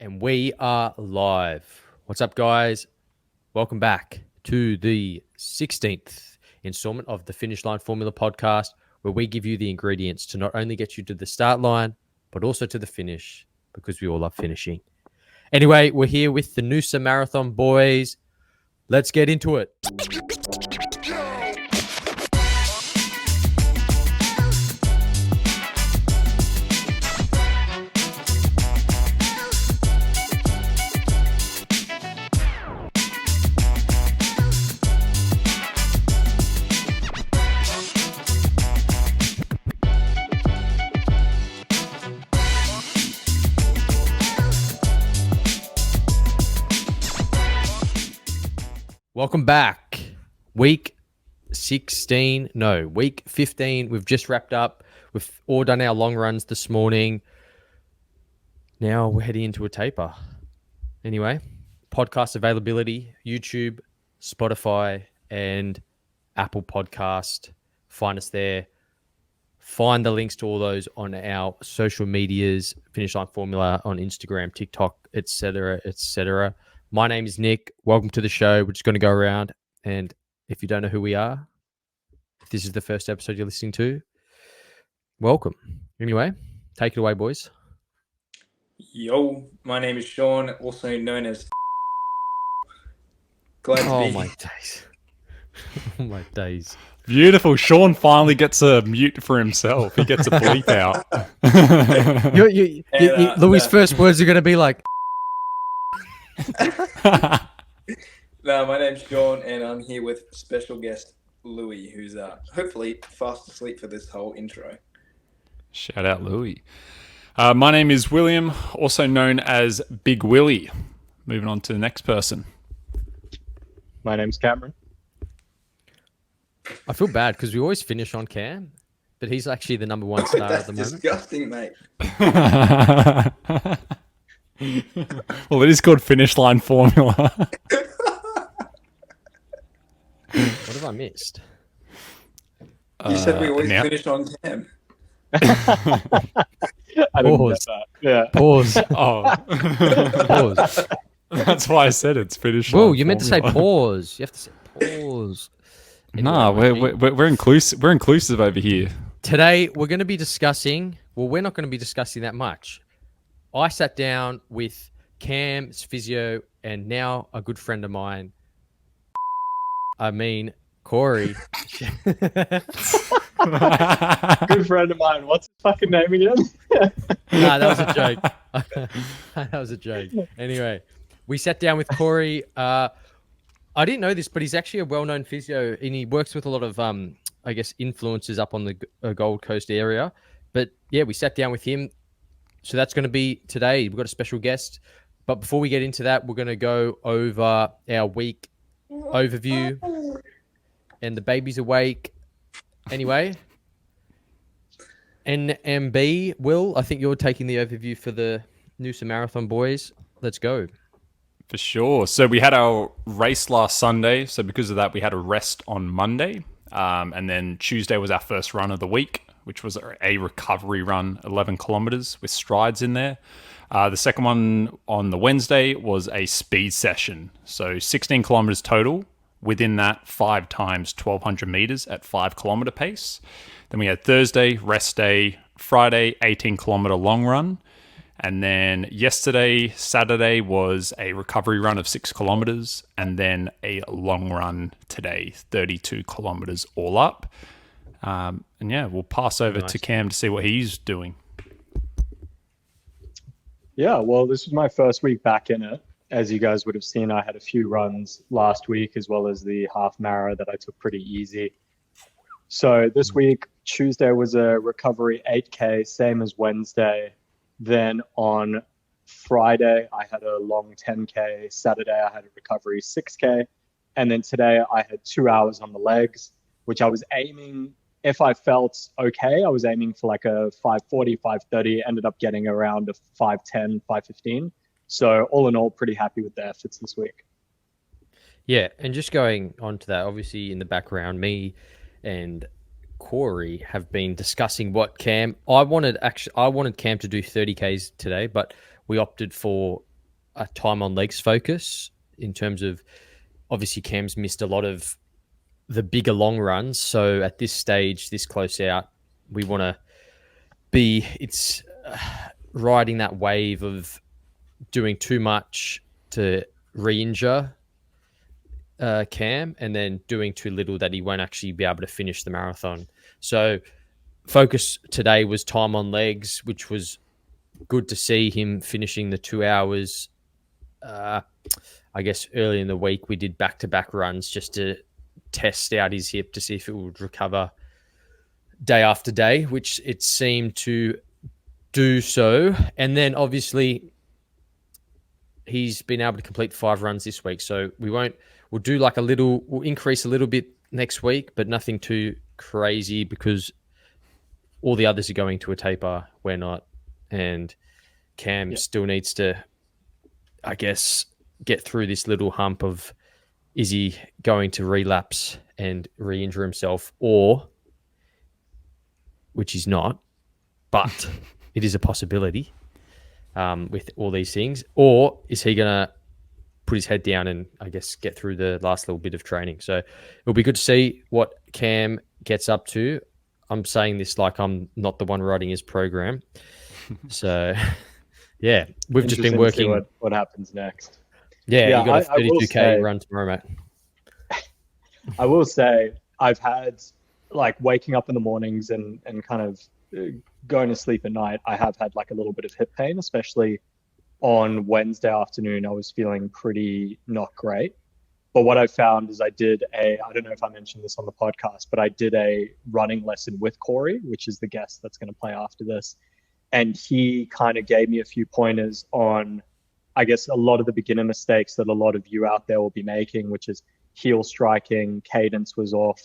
And we are live. What's up, guys? Welcome back to the 16th installment of the Finish Line Formula podcast, where we give you the ingredients to not only get you to the start line, but also to the finish, because we all love finishing. Anyway, we're here with the Noosa Marathon Boys. Let's get into it. Welcome back. Week 15. We've just wrapped up. We've all done our long runs this morning. Now we're heading into a taper. Anyway, podcast availability, YouTube, Spotify, and Apple Podcast. Find us there. Find the links to all those on our social medias, Finish Line Formula on Instagram, TikTok, etc., etc. My name is Nick. Welcome to the show. We're just going to go around, and if you don't know who we are, if this is the first episode you're listening to, welcome. Anyway, take it away, boys. Yo, my name is Sean, also known as Glad to be Oh, my days. Oh, my days. Beautiful. Sean finally gets a mute for himself. He gets a bleep out. Louis' first words are going to be like... No, my name's Sean, and I'm here with special guest Louis, who's hopefully fast asleep for this whole intro. Shout out, Louis. My name is William, also known as Big Willie. Moving on to the next person. My name's Cameron. I feel bad because we always finish on Cam, but he's actually the number one star at the moment. That's disgusting, mate. Well, it is called Finish Line Formula. What have I missed? You said we always now- finish on Cam. I didn't Pause. get that. Yeah. Pause. Oh, Pause. that's why I said it's Finish Line. Whoa, you meant to say Formula. pause. You have to say pause. Nah, Anyway, we're inclusive. We're inclusive over here. Today, we're going to be discussing... Well, we're not going to be discussing that much. I sat down with Cam's Physio and now a good friend of mine. Corey. Good friend of mine. What's his fucking name again? Nah, that was a joke. That was a joke. Anyway, we sat down with Corey. I didn't know this, but he's actually a well-known physio, and he works with a lot of, influencers up on the Gold Coast area. But yeah, we sat down with him. So that's going to be today. We've got a special guest. But before we get into that, we're going to go over our week overview. And the baby's awake. Anyway, NMB, Will, I think you're taking the overview for the Noosa Marathon Boys. Let's go. For sure. So we had our race last Sunday. So because of that, we had a rest on Monday. And then Tuesday was our first run of the week, which was a recovery run, 11 kilometers with strides in there. The second one on the Wednesday was a speed session. So 16 kilometers total. Within that, 5 times 1,200 meters at 5 kilometer pace. Then we had Thursday, rest day, Friday, 18 kilometer long run. And then yesterday, Saturday, was a recovery run of 6 kilometers. And then a long run today, 32 kilometers all up. And yeah, we'll pass over to Cam to see what he's doing. Yeah, well, this was my first week back in it. As you guys would have seen, I had a few runs last week, as well as the half mara that I took pretty easy. So this week, Tuesday was a recovery 8K, same as Wednesday. Then on Friday, I had a long 10K. Saturday, I had a recovery 6K. And then today, I had 2 hours on the legs, which I was aiming, if I felt okay, I was aiming for like a 5:40, 5:30, ended up getting around a 5:10, 5:15. So all in all, pretty happy with the efforts this week. Yeah, and just going on to that, obviously in the background, me and Corey have been discussing what Cam. I wanted Cam to do 30Ks today, but we opted for a time on legs focus in terms of, obviously Cam's missed a lot of the bigger long runs. So at this stage, this close out, we want to be, it's riding that wave of doing too much to re-injure Cam, and then doing too little that he won't actually be able to finish the marathon. So focus today was time on legs, which was good to see him finishing the 2 hours. I guess early in the week we did back-to-back runs just to test out his hip to see if it would recover day after day, which it seemed to do so. And then obviously he's been able to complete 5 runs this week. So we'll do like we'll increase a little bit next week, but nothing too crazy because all the others are going to a taper. We're not. And Cam still needs to, I guess, get through this little hump of, is he going to relapse and re-injure himself, or, which he's not, but it is a possibility with all these things, or is he going to put his head down and, I guess, get through the last little bit of training? So it'll be good to see what Cam gets up to. I'm saying this like I'm not the one writing his program. So, yeah, we've just been working. To see what happens next. Yeah, you got a 32K run tomorrow, mate. I will say I've had, like, waking up in the mornings and kind of going to sleep at night, I have had like a little bit of hip pain, especially on Wednesday afternoon. I was feeling pretty not great. But what I found is I don't know if I mentioned this on the podcast, but I did a running lesson with Corey, which is the guest that's going to play after this. And he kind of gave me a few pointers on, I guess, a lot of the beginner mistakes that a lot of you out there will be making, which is heel striking, cadence was off,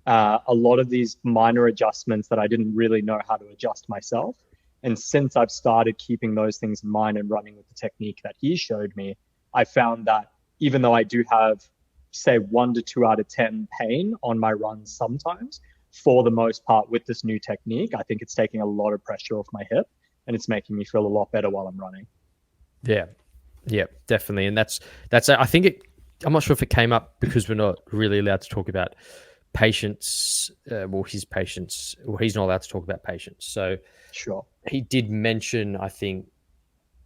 a lot of these minor adjustments that I didn't really know how to adjust myself. And since I've started keeping those things in mind and running with the technique that he showed me, I found that even though I do have, say, 1 to 2 out of 10 pain on my runs sometimes, for the most part with this new technique, I think it's taking a lot of pressure off my hip and it's making me feel a lot better while I'm running. Yeah, definitely. And that's I think I'm not sure if it came up because we're not really allowed to talk about patients. His patients. He's not allowed to talk about patients. So sure, he did mention, I think,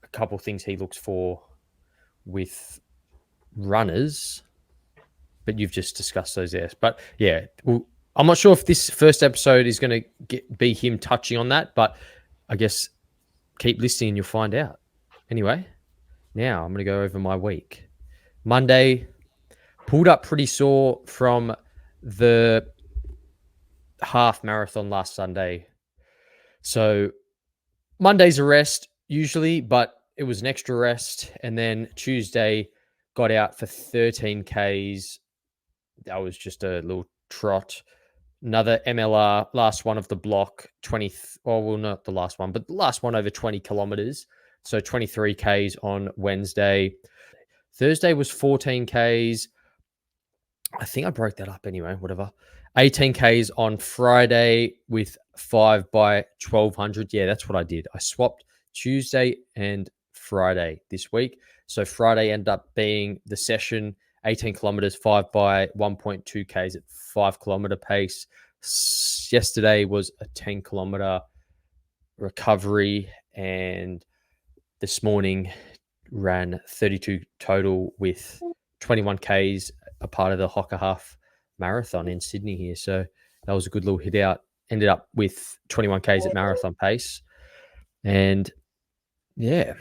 a couple of things he looks for with runners, but you've just discussed those there. But yeah, well, I'm not sure if this first episode is going to be him touching on that, but I guess keep listening and you'll find out. Anyway, now I'm going to go over my week. Monday, pulled up pretty sore from the half marathon last Sunday. So Monday's a rest usually, but it was an extra rest. And then Tuesday got out for 13 Ks. That was just a little trot. Another MLR, last one of the block, not the last one, but the last one over 20 kilometers. So 23 Ks on Wednesday. Thursday was 14 Ks. I think I broke that up anyway, whatever. 18 Ks on Friday with 5 by 1200. Yeah, that's what I did. I swapped Tuesday and Friday this week. So Friday ended up being the session, 18 kilometers, 5 by 1.2 Ks at 5 kilometer pace. Yesterday was a 10 kilometer recovery, and this morning ran 32 total with 21 Ks, a part of the Hocker Half Marathon in Sydney here. So that was a good little hit out. Ended up with 21 Ks at marathon pace. And yeah,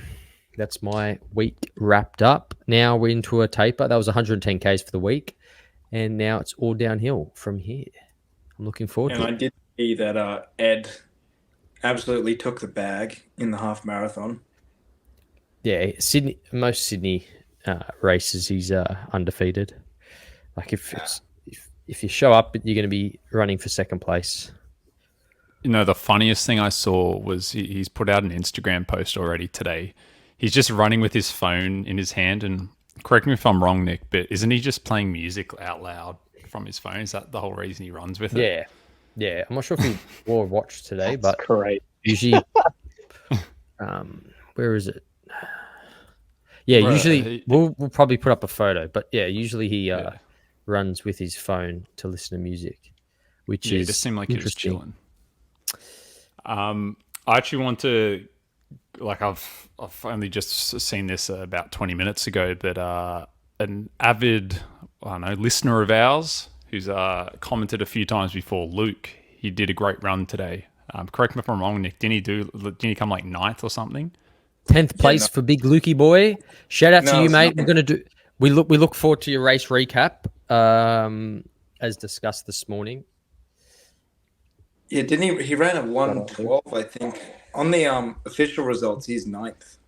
that's my week wrapped up. Now we're into a taper. That was 110 Ks for the week. And now it's all downhill from here. I'm looking forward to it. And I did see that Ed absolutely took the bag in the half marathon. Yeah, most Sydney races, he's undefeated. Like if you show up, you're going to be running for second place. You know, the funniest thing I saw was he's put out an Instagram post already today. He's just running with his phone in his hand, and correct me if I'm wrong, Nick, but isn't he just playing music out loud from his phone? Is that the whole reason he runs with it? Yeah. I'm not sure if he wore a watch today, but great. Usually, where is it? Yeah, Bruh, usually we'll probably put up a photo, but yeah, usually he Yeah. runs with his phone to listen to music, which Yeah, it is just seemed like he was interesting. chilling. I actually want to, like, I've only just seen this about 20 minutes ago, but an avid, I don't know, listener of ours who's commented a few times before, Luke, he did a great run today. Correct me if I'm wrong, Nick. Didn't he come like 9th or something? 10th place for Big Lukey boy. Shout out to you, it's mate. not. We're gonna do. We look forward to your race recap, as discussed this morning. Yeah, didn't he? He ran a 1:12, I think. On the official results, he's 9th.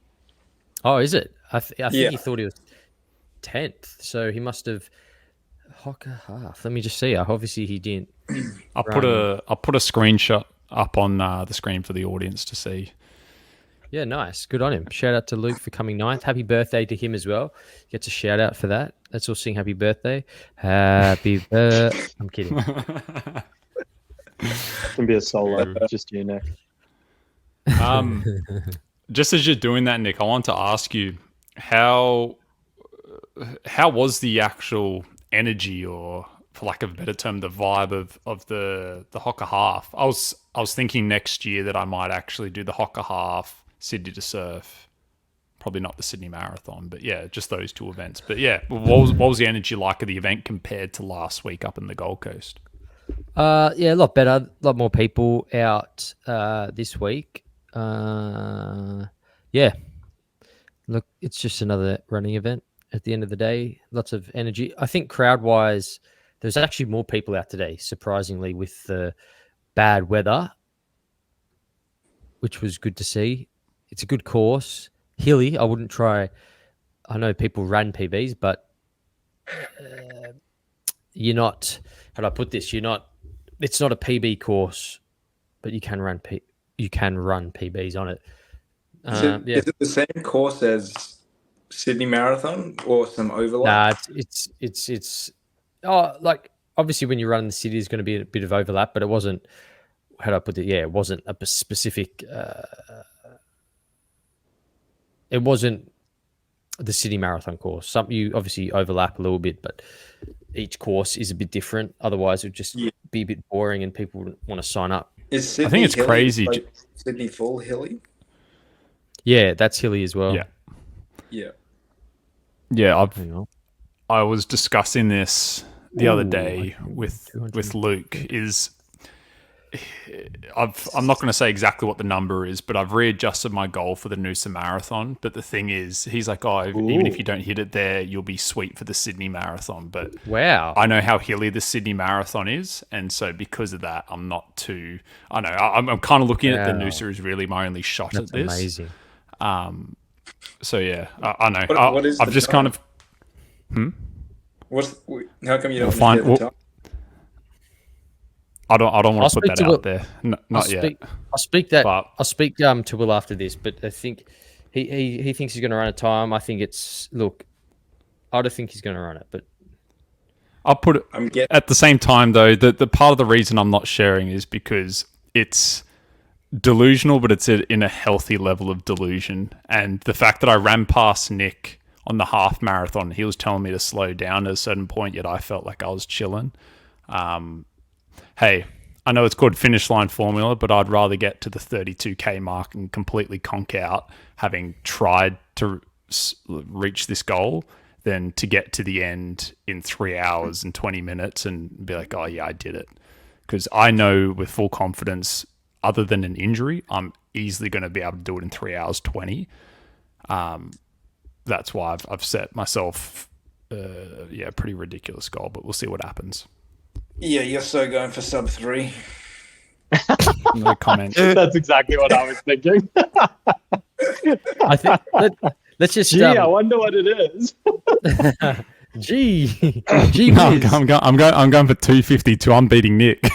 Oh, is it? I think Yeah. he thought he was 10th, so he must have Hocker half. Let me just see. Obviously, he didn't. I'll put a screenshot up on the screen for the audience to see. Yeah, nice. Good on him. Shout out to Luke for coming 9th. Happy birthday to him as well. Gets a shout out for that. Let's all sing happy birthday. Happy birthday. I'm kidding. Can be a solo, just you, Nick. Just as you're doing that, Nick, I want to ask you how was the actual energy, or for lack of a better term, the vibe of the Hocker half? I was thinking next year that I might actually do the Hocker half, Sydney to Surf, probably not the Sydney Marathon, but yeah, just those two events. But yeah, what was the energy like of the event compared to last week up in the Gold Coast? Yeah, a lot better. A lot more people out this week. Yeah. Look, it's just another running event at the end of the day. Lots of energy. I think crowd-wise, there's actually more people out today, surprisingly, with the bad weather, which was good to see. It's a good course. Hilly, I wouldn't try. I know people ran PBs, but you're not. How do I put this? You're not. It's not a PB course, but you can run PBs on it. Is it the same course as Sydney Marathon or some overlap? Nah, it's like obviously when you run in the city, there's going to be a bit of overlap, but it wasn't. How do I put it? Yeah, it wasn't a specific. It wasn't the Sydney Marathon course. Some you obviously overlap a little bit, but each course is a bit different. Otherwise, it would just be a bit boring, and people wouldn't want to sign up. Is Sydney I think it's hilly, crazy. like Sydney full hilly? Yeah, that's hilly as well. Yeah. Yeah, Hang on. I was discussing this the other Ooh, day I think with 200. Luke. I'm not going to say exactly what the number is, but I've readjusted my goal for the Noosa Marathon. But the thing is, he's like, oh, even if you don't hit it there, you'll be sweet for the Sydney Marathon. But Wow, I know how hilly the Sydney Marathon is, and so because of that, I'm not too. I know I'm kind of looking at the Noosa as really my only shot that's at this. amazing. So yeah, I know. What is I've the just time? kind of. How come you don't Fine. share the time? I don't want I'll to put speak that to out there. Not yet. I'll speak that. But- I'll speak to Will after this. But I think he thinks he's going to run a time. I think it's I don't think he's going to run it, but I'll put it I'm getting. at the same time though. The part of the reason I'm not sharing is because it's delusional, but it's in a healthy level of delusion. And the fact that I ran past Nick on the half marathon, he was telling me to slow down at a certain point, yet I felt like I was chilling. Hey, I know it's called finish line formula, but I'd rather get to the 32K mark and completely conk out having tried to reach this goal than to get to the end in 3 hours and 20 minutes and be like, oh yeah, I did it. Because I know with full confidence, other than an injury, I'm easily going to be able to do it in 3 hours 20. That's why I've set myself a pretty ridiculous goal, but we'll see what happens. Yeah, you're so going for sub 3. No comment. That's exactly what I was thinking. I think let's just. Gee, I wonder what it is. Gee, No, whiz. I'm going for 252. I'm beating Nick.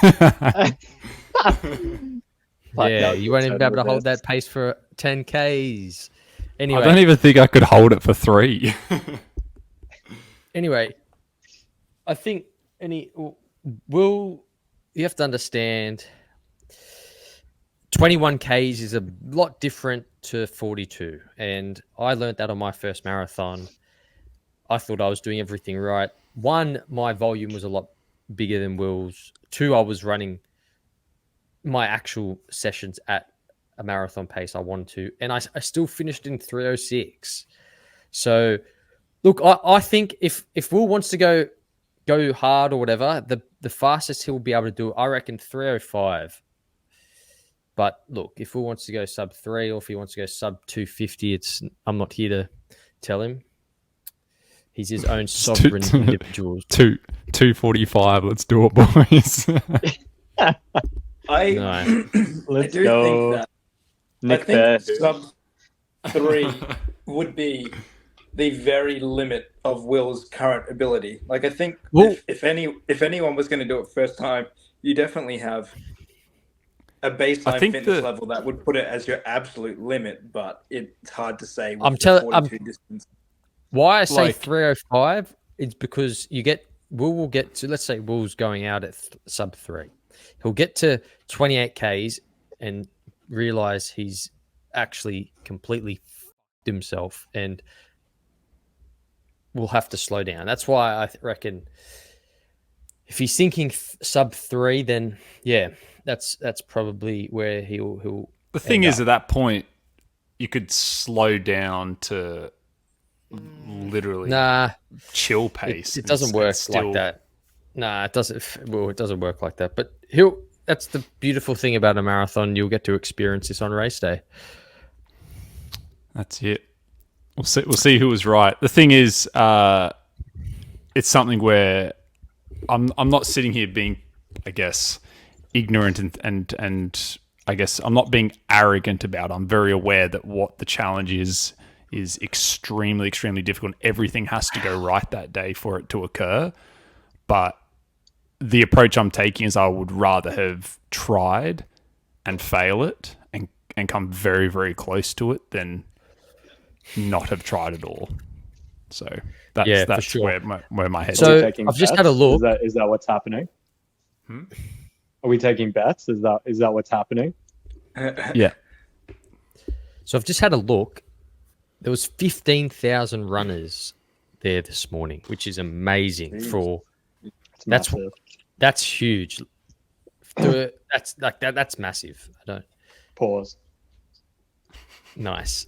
Yeah, you won't even be able to hold that pace for 10Ks. Anyway, I don't even think I could hold it for 3. Anyway, I think you have to understand 21Ks is a lot different to 42. And I learned that on my first marathon. I thought I was doing everything right. One, my volume was a lot bigger than Will's. Two, I was running my actual sessions at a marathon pace I wanted to. And I still finished in 3:06. So, look, I think if Will wants to go hard or whatever, the fastest he'll be able to do it, I reckon 3:05. But look, if Will wants to go sub 3 or if he wants to go sub 250, I'm not here to tell him. He's his own sovereign individual. 2:45. Let's do it, boys. Let's do go. think that. Nick I Bear. think sub 3 would be the very limit of Will's current ability. Like, I think if anyone was going to do it first time, you definitely have a baseline fitness level that would put it as your absolute limit, but it's hard to say with the 42 distance. Why I say 3:05 is because Will will get to, let's say Will's going out at sub 3. He'll get to 28 Ks and realize he's actually completely f***ed himself and will have to slow down. That's why I reckon if he's thinking sub 3, then yeah, that's probably where he'll. The thing is, at that point, you could slow down to literally chill pace. It doesn't work like that. Nah, it doesn't. Well, it doesn't work like that. But that's the beautiful thing about a marathon. You'll get to experience this on race day. That's it. We'll see who was right. The thing is, it's something where I'm not sitting here being, I guess, ignorant and I guess I'm not being arrogant about it. I'm very aware that what the challenge is extremely, extremely difficult. Everything has to go right that day for it to occur. But the approach I'm taking is I would rather have tried and fail it and come very, very close to it than not have tried at all. So that's sure. where my head's so at. I've just had a look. Is that what's happening? Are we taking bets? Is that what's happening? Yeah. So I've just had a look. There was 15,000 runners there this morning, which is amazing. Jeez. That's huge. That's like that. That's massive. I don't Pause. Nice.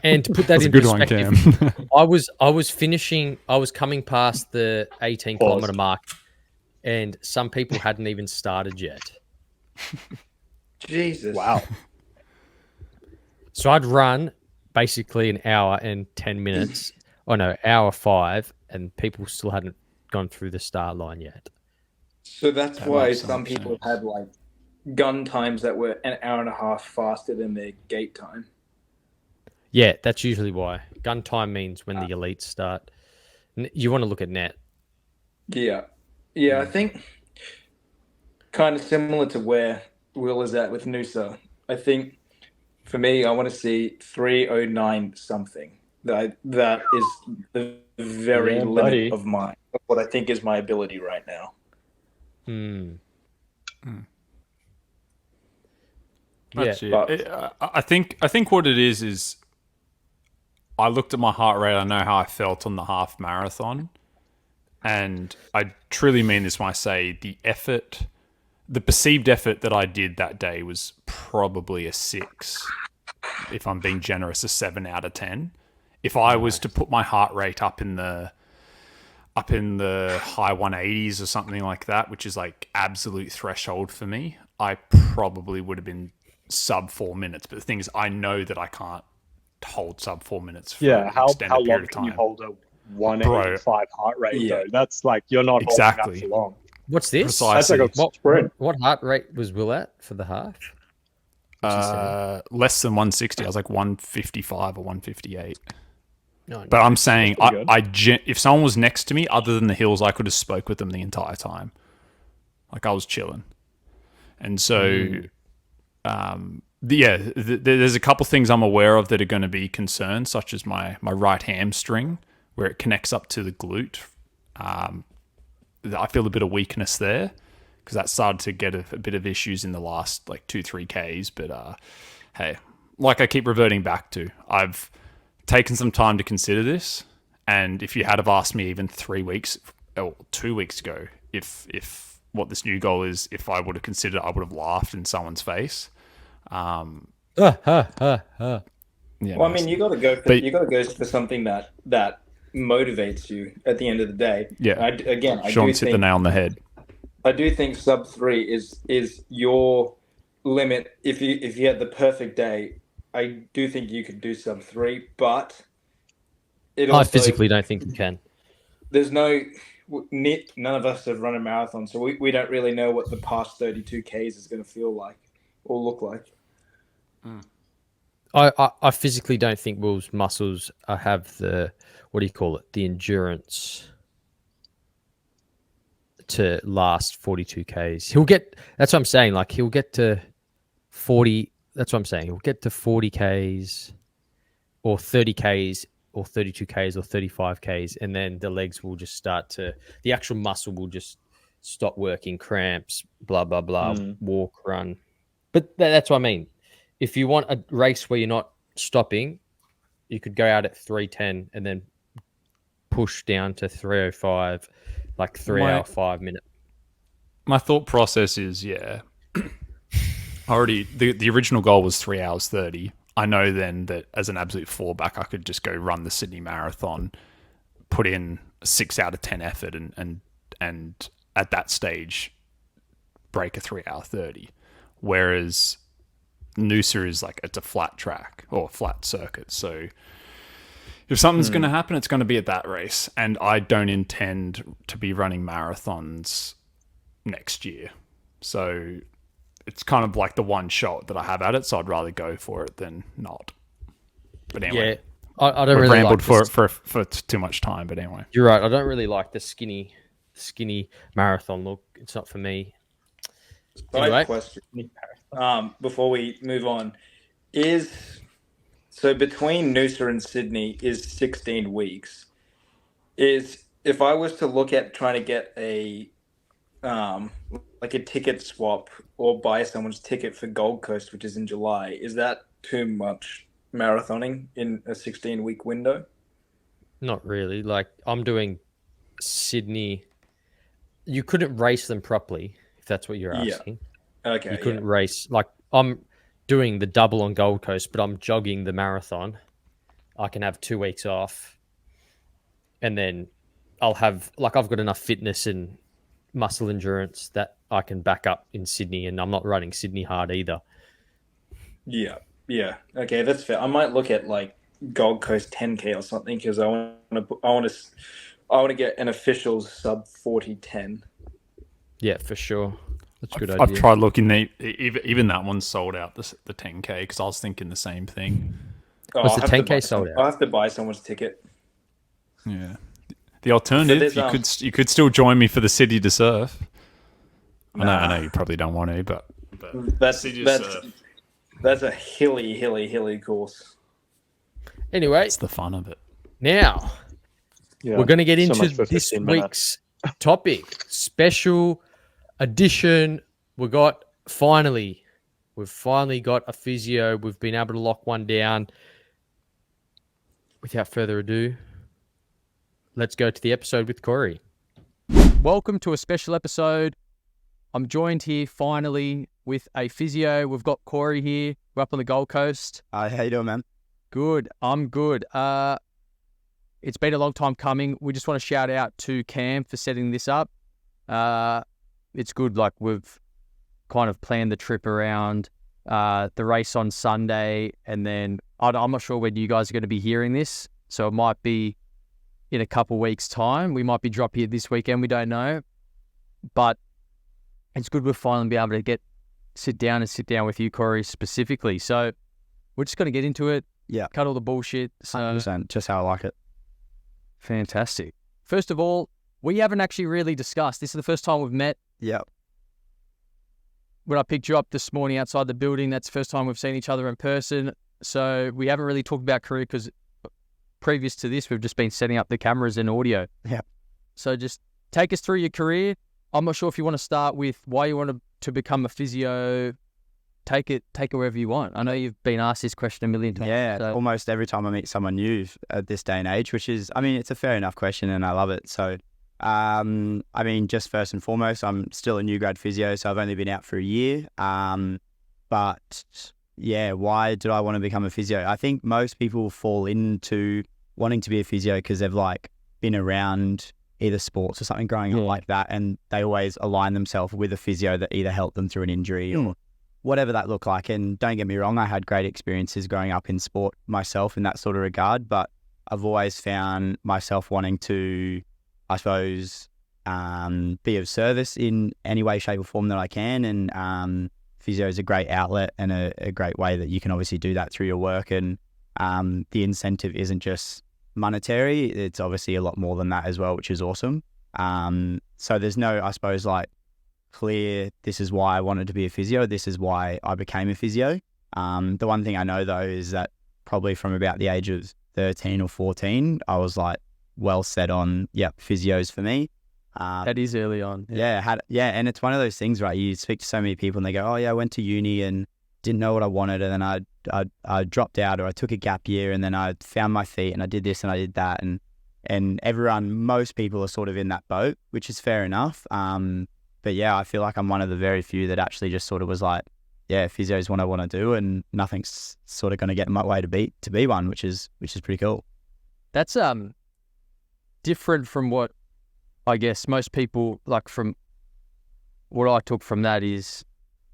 And to put that in good perspective, one, I was coming past the 18 kilometer mark, and some people hadn't even started yet. Jesus. Wow. So I'd run basically an hour and 10 minutes. Oh no, hour 5, and people still hadn't gone through the start line yet. So that's why some people had like gun times that were an hour and a half faster than their gate time. Yeah, that's usually why. Gun time means when the elites start. You want to look at net. Yeah. I think kind of similar to where Will is at with Noosa. I think for me, I want to see 3:09 something. That is the very limit of what I think is my ability right now. That's it. I think what it is I looked at my heart rate. I know how I felt on the half marathon, and I truly mean this when I say the perceived effort that I did that day was probably a 6. If I'm being generous, a 7 out of 10. If I was to put my heart rate up in the high 180s or something like that, which is like absolute threshold for me, I probably would have been sub 4 minutes. But the thing is, I know that I can't hold sub 4 minutes for an extended period of time. Can you hold a 185 heart rate though? That's like you're not holding that for long. What's this? Precisely. That's like a sprint. What heart rate was Will at for the half? Less than 160. I was like 155 or 158. No, but I'm saying, if someone was next to me, other than the hills, I could have spoke with them the entire time. Like I was chilling. And so, there's a couple things I'm aware of that are going to be concerns, such as my right hamstring, where it connects up to the glute. I feel a bit of weakness there because that started to get a bit of issues in the last like 2-3 Ks. But hey, like I keep reverting back to, I've taken some time to consider this, and if you had have asked me even 3 weeks or 2 weeks ago if what this new goal is, if I would have considered it, I would have laughed in someone's face. Well, I mean, you got to go for something that motivates you at the end of the day. Yeah. I Sean's hit the nail on the head. I do think sub 3 is your limit. If you had the perfect day, I do think you could do sub 3, but I physically don't think you can. There's none of us have run a marathon, so we don't really know what the past 32 Ks is going to feel like or look like. I physically don't think Will's muscles have the, what do you call it, the endurance to last 42 Ks. That's what I'm saying, like he'll get to 40, that's what I'm saying, he'll get to 40 Ks or 30 Ks or 32 Ks or 35 Ks, and then the legs will just the actual muscle will just stop working, cramps, blah, blah, blah, walk, run. But that's what I mean. If you want a race where you're not stopping, you could go out at 3:10 and then push down to 3:05, like 3 hour, 5 minute. My thought process is, already the original goal was 3 hours 30. I know then that as an absolute fallback, I could just go run the Sydney Marathon, put in a 6 out of 10 effort, and at that stage break a 3 hour 30. Whereas Noosa is like, it's a flat track or flat circuit. So if something's going to happen, it's going to be at that race. And I don't intend to be running marathons next year. So it's kind of like the one shot that I have at it. So I'd rather go for it than not. But anyway, I don't we've really rambled like for too much time. But anyway, you're right. I don't really like the skinny marathon look. It's not for me. Anyway, question. Before we move on, so between Noosa and Sydney is 16 weeks. If I was to look at trying to get a like a ticket swap or buy someone's ticket for Gold Coast, which is in July, is that too much marathoning in a 16-week window? Not really. Like, I'm doing Sydney. You couldn't race them properly, if that's what you're asking. Okay. You couldn't race. Like, I'm doing the double on Gold Coast, but I'm jogging the marathon. I can have 2 weeks off. And then I've got enough fitness and muscle endurance that I can back up in Sydney, and I'm not running Sydney hard either. Yeah. Okay, that's fair. I might look at like Gold Coast 10K or something, because I want to get an official sub 40:10. Yeah, for sure. That's a good idea. I've tried looking. Even that one's sold out. The 10K, because I was thinking the same thing. Was the 10K sold out? I'll have to buy someone's ticket. Yeah. The alternative, you could still join me for the City to Surf. I know you probably don't want to, but that's a hilly course. Anyway, it's the fun of it. Now we're going to get into this week's topic, special edition. We've finally got a physio. We've been able to lock one down. Without further ado, let's go to the episode with Corey. Welcome to a special episode. I'm joined here finally with a physio. We've got Corey here. We're up on the Gold Coast. How you doing, man? Good. I'm good. It's been a long time coming. We just want to shout out to Cam for setting this up. It's good. Like, we've kind of planned the trip around the race on Sunday, and then I'm not sure when you guys are going to be hearing this, so it might be in a couple weeks' time. We might be dropping it this weekend. We don't know, but it's good we'll finally be able to sit down with you, Corey, specifically. So we're just going to get into it. Yeah. Cut all the bullshit. So 100%, just how I like it. Fantastic. First of all, we haven't actually really discussed. This is the first time we've met. Yeah. When I picked you up this morning outside the building, that's the first time we've seen each other in person. So we haven't really talked about career, because previous to this, we've just been setting up the cameras and audio. Yeah. So just take us through your career. I'm not sure if you want to start with why you wanted to become a physio take it wherever you want. I know you've been asked this question a million times. Yeah, so- almost every time I meet someone new at this day and age, which is, I mean, it's a fair enough question and I love it. So, I mean, just first and foremost, I'm still a new grad physio, so I've only been out for a year. But yeah, why do I want to become a physio? I think most people fall into wanting to be a physio because they've like been around either sports or something growing up like that, and they always align themselves with a physio that either helped them through an injury or whatever that looked like. And don't get me wrong, I had great experiences growing up in sport myself in that sort of regard, but I've always found myself wanting to, I suppose, be of service in any way, shape or form that I can. And physio is a great outlet and a great way that you can obviously do that through your work. And the incentive isn't just monetary, it's obviously a lot more than that as well, which is awesome. So there's no, I suppose, like clear, this is why I wanted to be a physio, this is why I became a physio. The one thing I know though is that probably from about the age of 13 or 14, I was like well set on, physios for me. That is early on. And it's one of those things, right? You speak to so many people and they go, oh yeah, I went to uni and didn't know what I wanted, and then I dropped out, or I took a gap year, and then I found my feet and I did this and I did that, and most people are sort of in that boat, which is fair enough. But yeah, I feel like I'm one of the very few that actually just sort of was like, yeah, physio is what I want to do, and nothing's sort of going to get in my way to be one, which is pretty cool. That's different from what I guess most people, like, from what I took from that is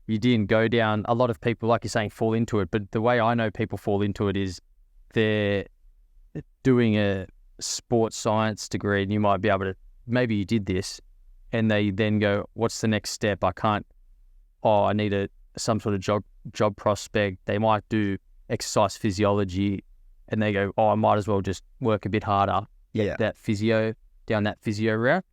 you didn't go down, a lot of people, like you're saying, fall into it, but the way I know people fall into it is they're doing a sports science degree, and you might be able to, maybe you did this, and they then go, what's the next step? I need some sort of job prospect. They might do exercise physiology, and they go, I might as well just work a bit harder. Down that physio route.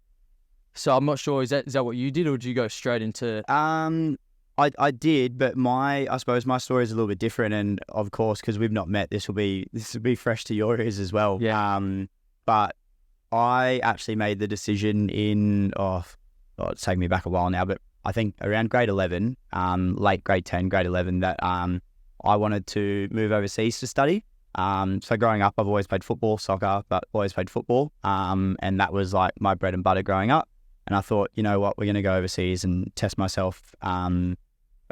So I'm not sure, is that what you did, or did you go straight into? I did, but I suppose my story is a little bit different, and of course, because we've not met, this will be fresh to your ears as well. But I actually made the decision it's taken me back a while now, but I think around grade 11, late grade 10, grade 11, that I wanted to move overseas to study. So growing up, I've always played football, soccer, but always played football. And that was like my bread and butter growing up. And I thought, you know what, we're going to go overseas and test myself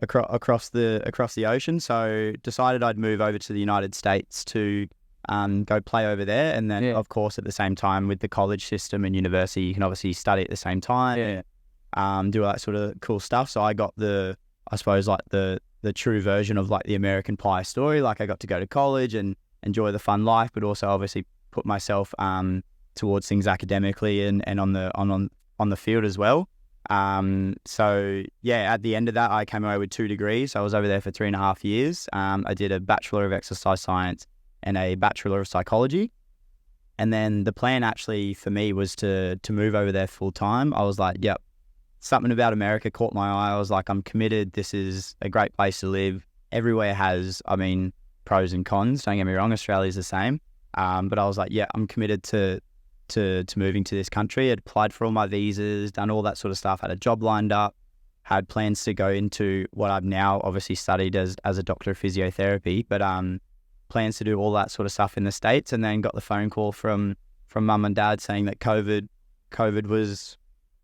across the ocean. So decided I'd move over to the United States to go play over there. And then, of course, at the same time with the college system and university, you can obviously study at the same time, do all that sort of cool stuff. So I got the true version of like the American Pie story. Like I got to go to college and enjoy the fun life, but also obviously put myself towards things academically and on the field as well. So yeah, at the end of that, I came away with 2 degrees. I was over there for 3.5 years. I did a Bachelor of Exercise Science and a Bachelor of Psychology. And then the plan actually for me was to move over there full time. I was like, yep, something about America caught my eye. I was like, I'm committed. This is a great place to live. Everywhere has, I mean, pros and cons. Don't get me wrong, Australia's the same. But I was like, yeah, I'm committed to moving to this country. I'd applied for all my visas, done all that sort of stuff, had a job lined up, had plans to go into what I've now obviously studied as a doctor of physiotherapy, but plans to do all that sort of stuff in the States, and then got the phone call from mum and dad saying that COVID was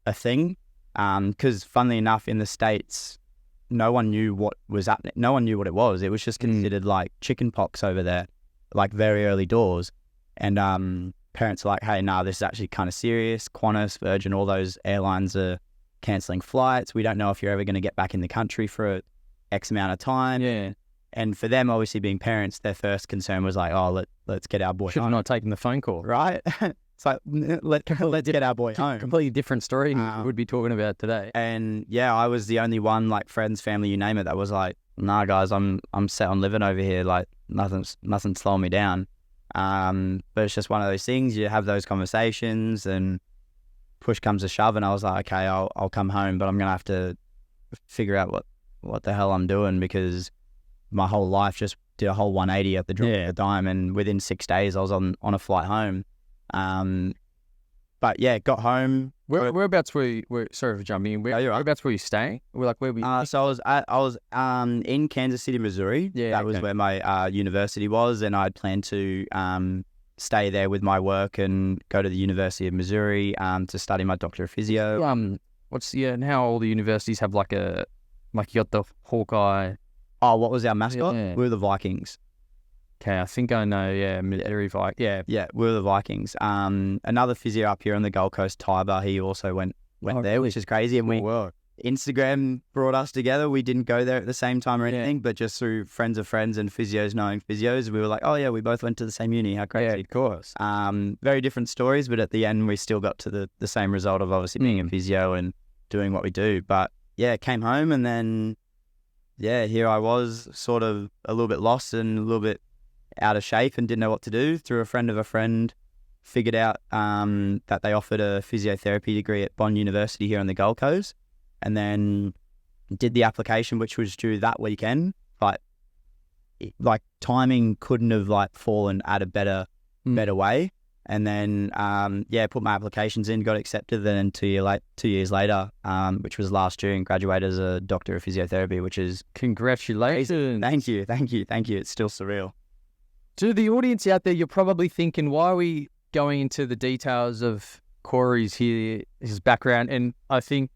a thing. Because funnily enough, in the States, no one knew what was happening. No one knew what it was. It was just considered like chicken pox over there, like very early doors. And parents are like, hey, this is actually kind of serious. Qantas, Virgin, all those airlines are cancelling flights. We don't know if you're ever going to get back in the country for X amount of time. Yeah. And for them, obviously being parents, their first concern was like, let's get our boy Should have home. not taken the phone call. Right? It's like, let's get our boy home. Completely different story we'd be talking about today. And yeah, I was the only one, like friends, family, you name it, that was like, nah, guys, I'm set on living over here. Like nothing's slowing me down. But it's just one of those things. You have those conversations, and push comes to shove, and I was like, okay, I'll come home, but I'm gonna have to figure out what the hell I'm doing, because my whole life just did a whole 180 at the drop of a dime, and within 6 days I was on a flight home. but yeah, got home. Whereabouts were you? Sorry for jumping in. Whereabouts were you staying? Where were you? So I was in Kansas City, Missouri. Yeah, that was where my university was, and I'd planned to stay there with my work and go to the University of Missouri to study my doctorate of physio. And how all the universities have like you got the Hawkeye. Oh, what was our mascot? Yeah. We were the Vikings. Okay, I think I know. Yeah, military Vikings. Yeah, we were the Vikings. Another physio up here on the Gold Coast, Tiber, he also went there, which is crazy. And Instagram brought us together. We didn't go there at the same time or anything, but just through friends of friends and physios knowing physios, we were like, oh yeah, we both went to the same uni. How crazy. Yeah, of course. Very different stories, but at the end, we still got to the same result of obviously being a physio and doing what we do. But yeah, came home and then, yeah, here I was sort of a little bit lost and a little bit out of shape and didn't know what to do. Through a friend of a friend, figured out that they offered a physiotherapy degree at Bond University here on the Gold Coast, and then did the application, which was due that weekend. But like timing couldn't have like fallen at a better way. And then put my applications in, got accepted. Then 2 years later, which was last June, graduated as a doctor of physiotherapy, which is congratulations. Thank you. It's still surreal. To the audience out there, you're probably thinking, why are we going into the details of Corey's his background? And I think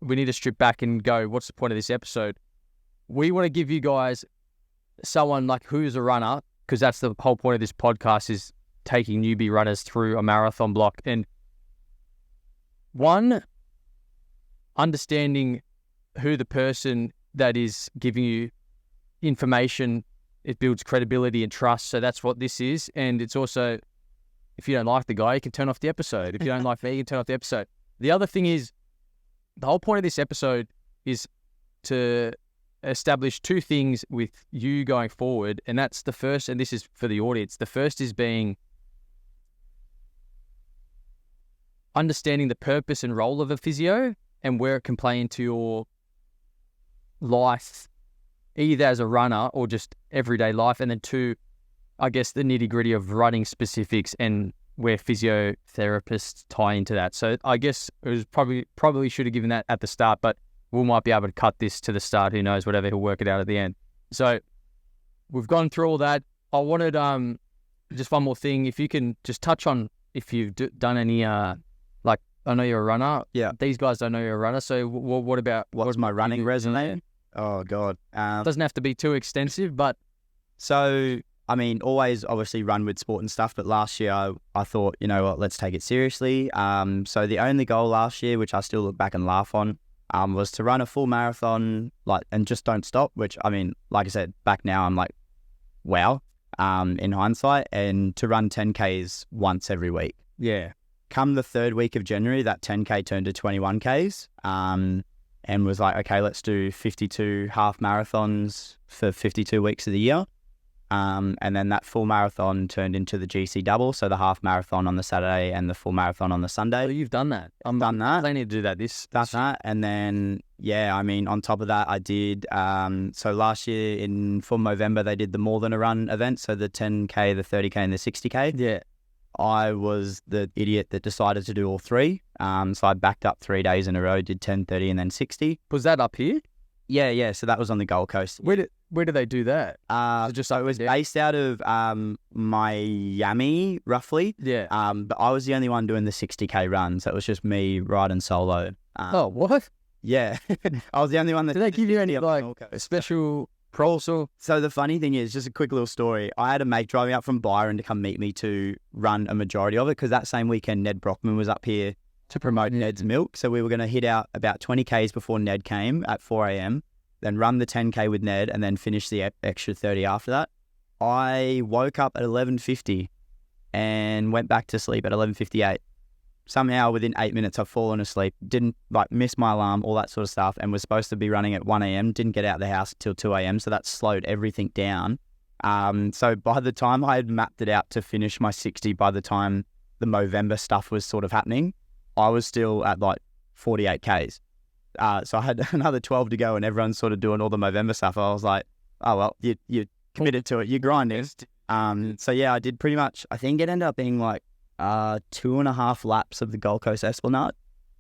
we need to strip back and go, what's the point of this episode? We want to give you guys someone like who's a runner, because that's the whole point of this podcast, is taking newbie runners through a marathon block. And one, understanding who the person that is giving you information, it builds credibility and trust. So that's what this is. And it's also, if you don't like the guy, you can turn off the episode. If you don't like me, you can turn off the episode. The other thing is, the whole point of this episode is to establish two things with you going forward. And that's the first, and this is for the audience. The first is being understanding the purpose and role of a physio and where it can play into your life, either as a runner or just everyday life. And then two, I guess the nitty gritty of running specifics and where physiotherapists tie into that. So I guess it was probably should have given that at the start, but we might be able to cut this to the start. Who knows, whatever, he'll work it out at the end. So we've gone through all that. I wanted just one more thing. If you can just touch on if you've done any, like, I know you're a runner. Yeah. These guys don't know you're a runner. So what about... What's my running resume? Oh, God. Doesn't have to be too extensive, but... So... I mean, always obviously run with sport and stuff, but last year I thought, you know what, let's take it seriously. So the only goal last year, which I still look back and laugh on, was to run a full marathon, and just don't stop, which, I mean, like I said, back now I'm like, wow, in hindsight, and to run 10Ks once every week. Yeah. Come the third week of January, that 10K turned to 21Ks, and was like, okay, let's do 52 half marathons for 52 weeks of the year. And then that full marathon turned into the GC double, so the half marathon on the Saturday and the full marathon on the Sunday. So you've done that. I've done that. I need to do that Done that. And then, yeah, I mean, on top of that, I did, so last year for November, they did the More Than a Run event, so the 10K, the 30K, and the 60K. Yeah. I was the idiot that decided to do all three. So I backed up 3 days in a row, did 10, 30, and then 60. Was that up here? Yeah. So that was on the Gold Coast. Where do they do that? So it was based out of Miami, roughly. Yeah. But I was the only one doing the 60K run, so it was just me riding solo. Oh, what? Yeah. I was the only one that... Did they give you any, like, special pros or... So the funny thing is, just a quick little story, I had a mate driving up from Byron to come meet me to run a majority of it, because that same weekend, Ned Brockman was up here to promote Ned's Milk. So we were going to hit out about 20Ks before Ned came at 4 a.m., then run the 10K with Ned, and then finish the extra 30 after that. I woke up at 11:50 and went back to sleep at 11:58. Somehow within 8 minutes I've fallen asleep, didn't miss my alarm, all that sort of stuff, and was supposed to be running at 1 a.m, didn't get out of the house till 2 a.m, so that slowed everything down. So by the time I had mapped it out to finish my 60, by the time the Movember stuff was sort of happening, I was still at 48Ks. So I had another 12 to go, and everyone's sort of doing all the Movember stuff. I was like, oh, well, you committed to it. You're grinding. So yeah, I did pretty much, I think it ended up being 2.5 laps of the Gold Coast Esplanade,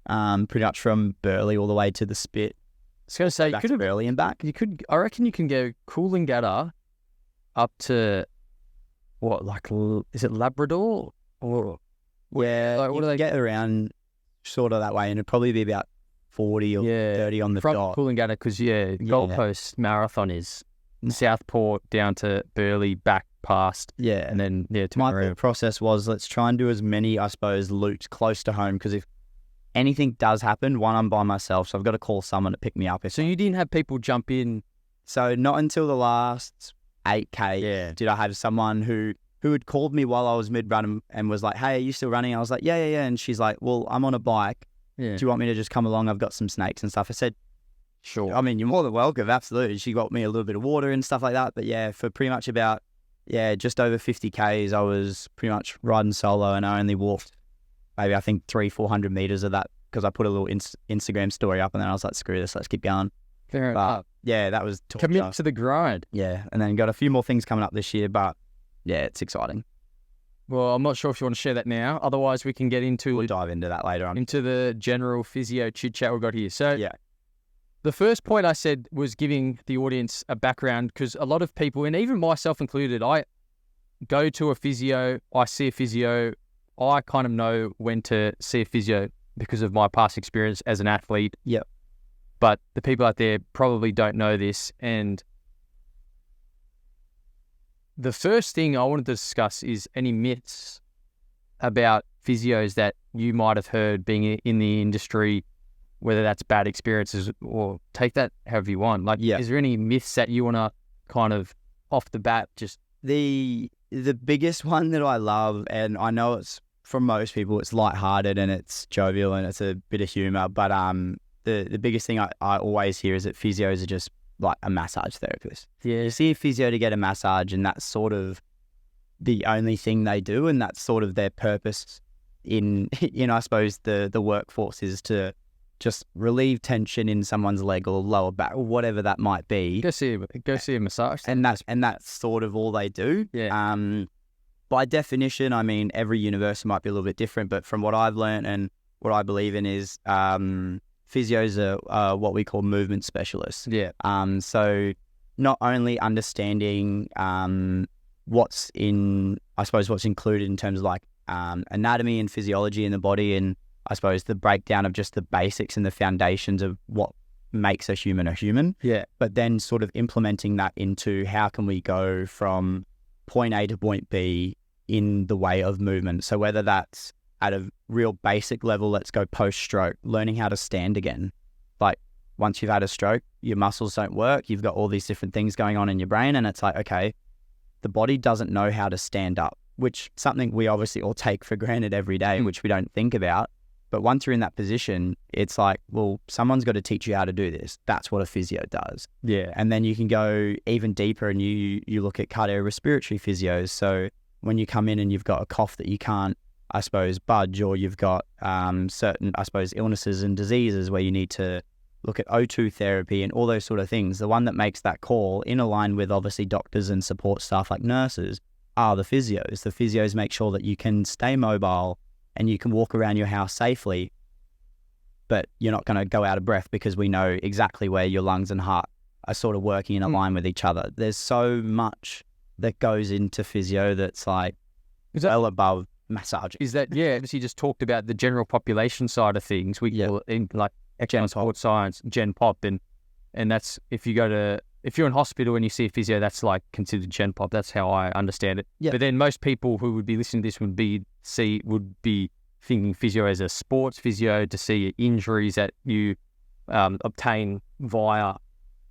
pretty much from Burleigh all the way to the Spit. I was going to say, you Back could to have, Burleigh and back. I reckon you can go Coolangatta up to, is it Labrador? Or Yeah, like, what you do they get around sort of that way, and it'd probably be about 40 or 30 on the from dot. Coolangatta? Because Gold Coast Marathon is Southport down to Burleigh, back past, Yeah, and then to my Maroon. thought process was, let's try and do as many, I suppose, loops close to home, because if anything does happen, one, I'm by myself, so I've got to call someone to pick me up. So you didn't have people jump in? So not until the last 8K did I have someone who had called me while I was mid-run and was like, hey, are you still running? I was like, yeah. And she's like, well, I'm on a bike. Yeah. Do you want me to just come along? I've got some snakes and stuff. I said, Sure. I mean, you're more than welcome, absolutely. She got me a little bit of water and stuff like that. But yeah, for pretty much about, just over 50 Ks, I was pretty much riding solo, and I only walked maybe, I think, 300-400 meters of that, because I put a little Instagram story up, and then I was like, screw this, let's keep going. Fair But enough. yeah, that was torture. Commit to the grind. Yeah, and then got a few more things coming up this year, but yeah, it's exciting. Well, I'm not sure if you want to share that now. Otherwise, we can get into We'll dive into that later on. into the general physio chit chat we've got here. So Yeah. the first point I said was giving the audience a background, because a lot of people, and even myself included, I go to a physio, I see a physio, I kind of know when to see a physio because of my past experience as an athlete. Yep. But the people out there probably don't know this. And the first thing I wanted to discuss is any myths about physios that you might have heard being in the industry, whether that's bad experiences, or take that however you want. Like, is there any myths that you want to kind of off the bat just... The biggest one that I love, and I know it's, for most people, it's lighthearted and it's jovial and it's a bit of humor, but the biggest thing I always hear is that physios are just like a massage therapist. Yeah. You see a physio to get a massage, and that's sort of the only thing they do, and that's sort of their purpose in I suppose the workforce is to just relieve tension in someone's leg or lower back or whatever that might be. Go see a massage. And that's sort of all they do. Yeah. By definition, I mean, every university might be a little bit different, but from what I've learned and what I believe in is physios are what we call movement specialists. Yeah. So not only understanding what's included in terms of like anatomy and physiology in the body, and I suppose the breakdown of just the basics and the foundations of what makes a human. Yeah. But then sort of implementing that into how can we go from point A to point B in the way of movement. So whether that's at a real basic level, let's go post-stroke, learning how to stand again. Like, once you've had a stroke, your muscles don't work, you've got all these different things going on in your brain, and it's like, okay, the body doesn't know how to stand up, which something we obviously all take for granted every day, which we don't think about. But once you're in that position, it's like, well, someone's got to teach you how to do this. That's what a physio does. Yeah. And then you can go even deeper, and you look at cardiorespiratory physios. So when you come in and you've got a cough that you can't, I suppose, budge, or you've got certain, I suppose, illnesses and diseases where you need to look at O2 therapy and all those sort of things, the one that makes that call in line with obviously doctors and support staff like nurses are the physios. The physios make sure that you can stay mobile and you can walk around your house safely, but you're not going to go out of breath, because we know exactly where your lungs and heart are sort of working in line with each other. There's so much that goes into physio that's like well above massaging. Is that, obviously you just talked about the general population side of things. We call it in like exercise sport science, Gen Pop, and that's if you're in hospital and you see a physio, that's like considered Gen Pop. That's how I understand it. Yeah. But then most people who would be listening to this would be thinking physio as a sports physio to see injuries that you obtain via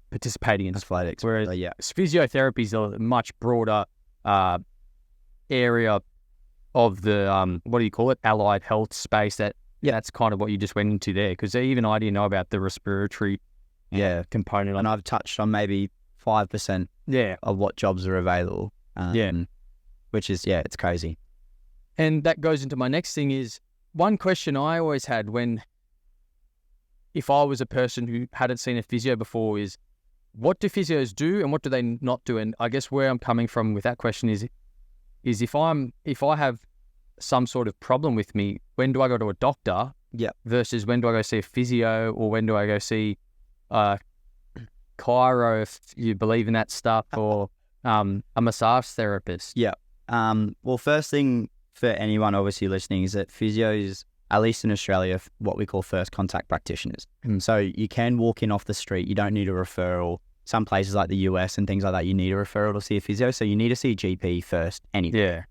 participating in athletics. Whereas physiotherapy is a much broader area of the what do you call it, allied health space. That's kind of what you just went into there, because even I didn't know about the respiratory component. And I've touched on maybe 5% of what jobs are available. Which is it's crazy. And that goes into my next thing is, one question I always had if I was a person who hadn't seen a physio before is, what do physios do and what do they not do? And I guess where I'm coming from with that question is if I have some sort of problem with me, when do I go to a doctor? Yeah. Versus when do I go see a physio, or when do I go see chiro, if you believe in that stuff, or a massage therapist? Yeah. Well, first thing for anyone obviously listening is that physios, at least in Australia, what we call first contact practitioners. So you can walk in off the street. You don't need a referral. Some places like the US and things like that, you need a referral to see a physio. So you need to see a GP first anyway. Yeah.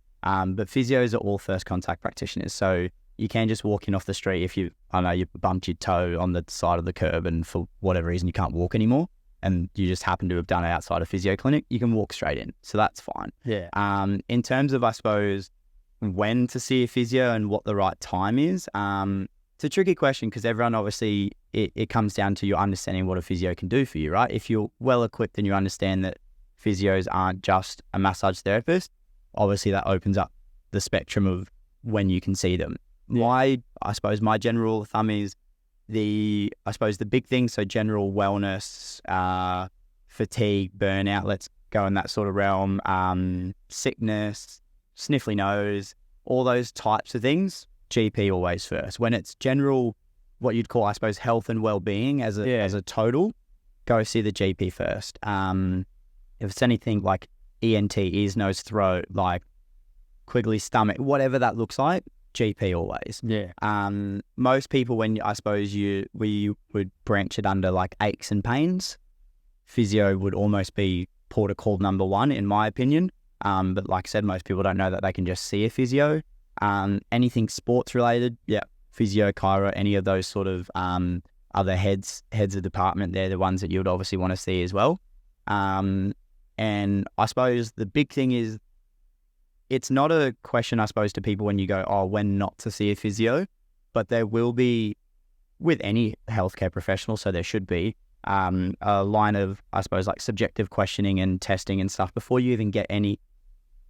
But physios are all first contact practitioners. So you can just walk in off the street if you bumped your toe on the side of the curb and for whatever reason you can't walk anymore, and you just happen to have done it outside a physio clinic, you can walk straight in. So that's fine. Yeah. In terms of, I suppose, when to see a physio and what the right time is, it's a tricky question because everyone obviously, it comes down to your understanding what a physio can do for you, right? If you're well equipped and you understand that physios aren't just a massage therapist, obviously that opens up the spectrum of when you can see them. I suppose my general rule of thumb is the big things, so general wellness, fatigue, burnout, let's go in that sort of realm, sickness, sniffly nose, all those types of things, GP always first. When it's general, what you'd call, I suppose, health and well-being as a total, go see the GP first. If it's anything like ENT, ears, nose, throat, like quiggly stomach, whatever that looks like, GP always. Yeah. Most people, when I suppose we would branch it under like aches and pains, physio would almost be protocol number one, in my opinion. But like I said, most people don't know that they can just see a physio. Anything sports related, physio, chiro, any of those sort of other heads of department, they're the ones that you would obviously want to see as well. And I suppose the big thing is, it's not a question, I suppose, to people when you go, when not to see a physio, but there will be, with any healthcare professional, so there should be, a line of, I suppose, like subjective questioning and testing and stuff before you even get any,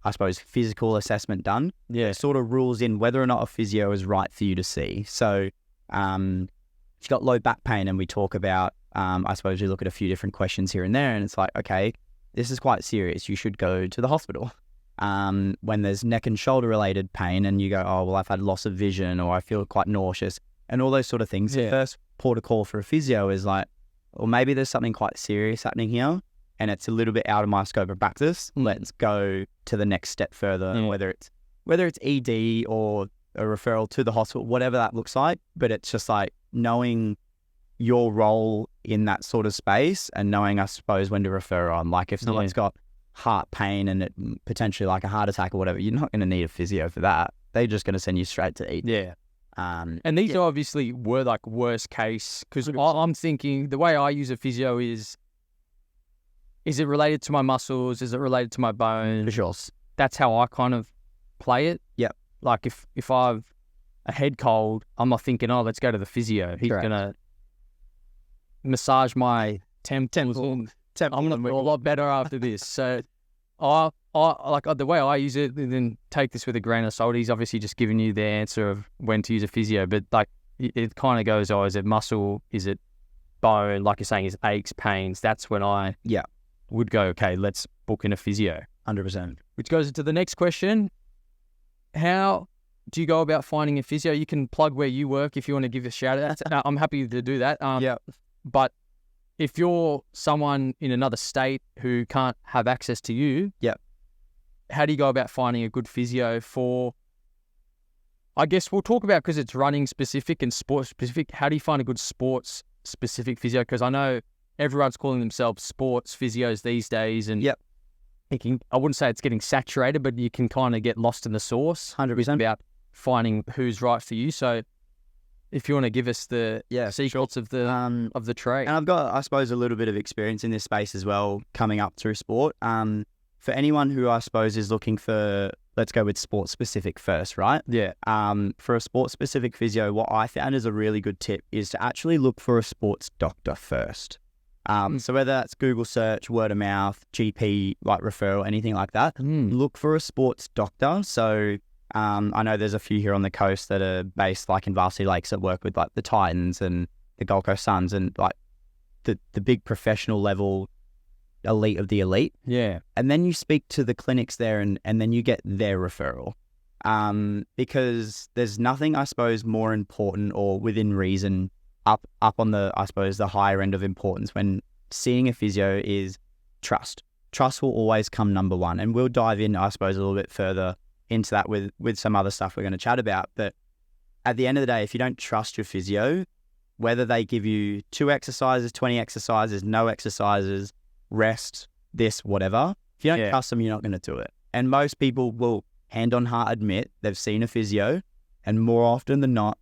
I suppose, physical assessment done. Yeah. It sort of rules in whether or not a physio is right for you to see. So if you've got low back pain and we talk about, I suppose we look at a few different questions here and there, and it's like, okay, this is quite serious. You should go to the hospital. When there's neck and shoulder related pain and you go, I've had loss of vision, or I feel quite nauseous, and all those sort of things. The first protocol for a physio is like, well, maybe there's something quite serious happening here and it's a little bit out of my scope of practice. Let's go to the next step further, whether it's ED or a referral to the hospital, whatever that looks like. But it's just like knowing your role in that sort of space and knowing, I suppose, when to refer on. Like if someone's got heart pain and it potentially like a heart attack or whatever, you're not going to need a physio for that. They're just going to send you straight to ED. Yeah. And these obviously were like worst case, because I'm thinking the way I use a physio is it related to my muscles? Is it related to my bones? For sure. That's how I kind of play it. Yep. Like if I've a head cold, I'm not thinking, let's go to the physio. He's going to massage my temples. I'm going to feel a lot better after this. So I like the way I use it, and then take this with a grain of salt. He's obviously just giving you the answer of when to use a physio, but like it kind of goes, is it muscle? Is it bone? Like you're saying, is aches, pains? That's when I would go, okay, let's book in a physio. 100%. Which goes into the next question. How do you go about finding a physio? You can plug where you work if you want to give a shout out. I'm happy to do that. But if you're someone in another state who can't have access to you, how do you go about finding a good physio for, I guess we'll talk about, because it's running specific and sports specific, how do you find a good sports specific physio? Because I know everyone's calling themselves sports physios these days, and I wouldn't say it's getting saturated, but you can kind of get lost in the sauce 100% about finding who's right for you. So if you want to give us the secrets of the trade. And I've got, I suppose, a little bit of experience in this space as well, coming up through sport. For anyone who I suppose is looking for, let's go with sports specific first, right? Yeah. For a sports specific physio, what I found is a really good tip is to actually look for a sports doctor first. So whether that's Google search, word of mouth, GP, like referral, anything like that, look for a sports doctor. So I know there's a few here on the coast that are based like in Varsity Lakes that work with like the Titans and the Gold Coast Suns and like the big professional level elite of the elite. Yeah. And then you speak to the clinics there and then you get their referral. because there's nothing, I suppose, more important or within reason up on the, I suppose, the higher end of importance when seeing a physio is trust. Trust will always come number one. And we'll dive in, I suppose, a little bit further into that with some other stuff we're going to chat about. But at the end of the day, if you don't trust your physio, whether they give you 2 exercises, 20 exercises, no exercises, rest, this, whatever, if you don't trust them, you're not going to do it. And most people will hand on heart admit they've seen a physio and more often than not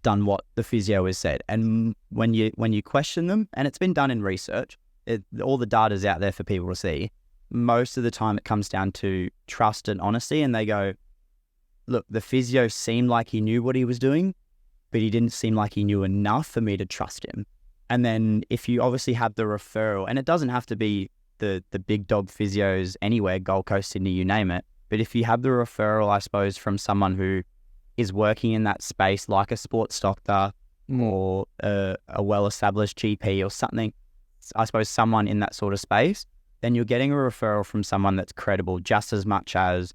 done what the physio has said. And when you question them, and it's been done in research, all the data's out there for people to see, most of the time it comes down to trust and honesty. And they go, look, the physio seemed like he knew what he was doing, but he didn't seem like he knew enough for me to trust him. And then if you obviously have the referral, and it doesn't have to be the big dog physios anywhere, Gold Coast, Sydney, you name it, but if you have the referral, I suppose, from someone who is working in that space, like a sports doctor or a well-established GP or something, I suppose someone in that sort of space, then you're getting a referral from someone that's credible just as much as,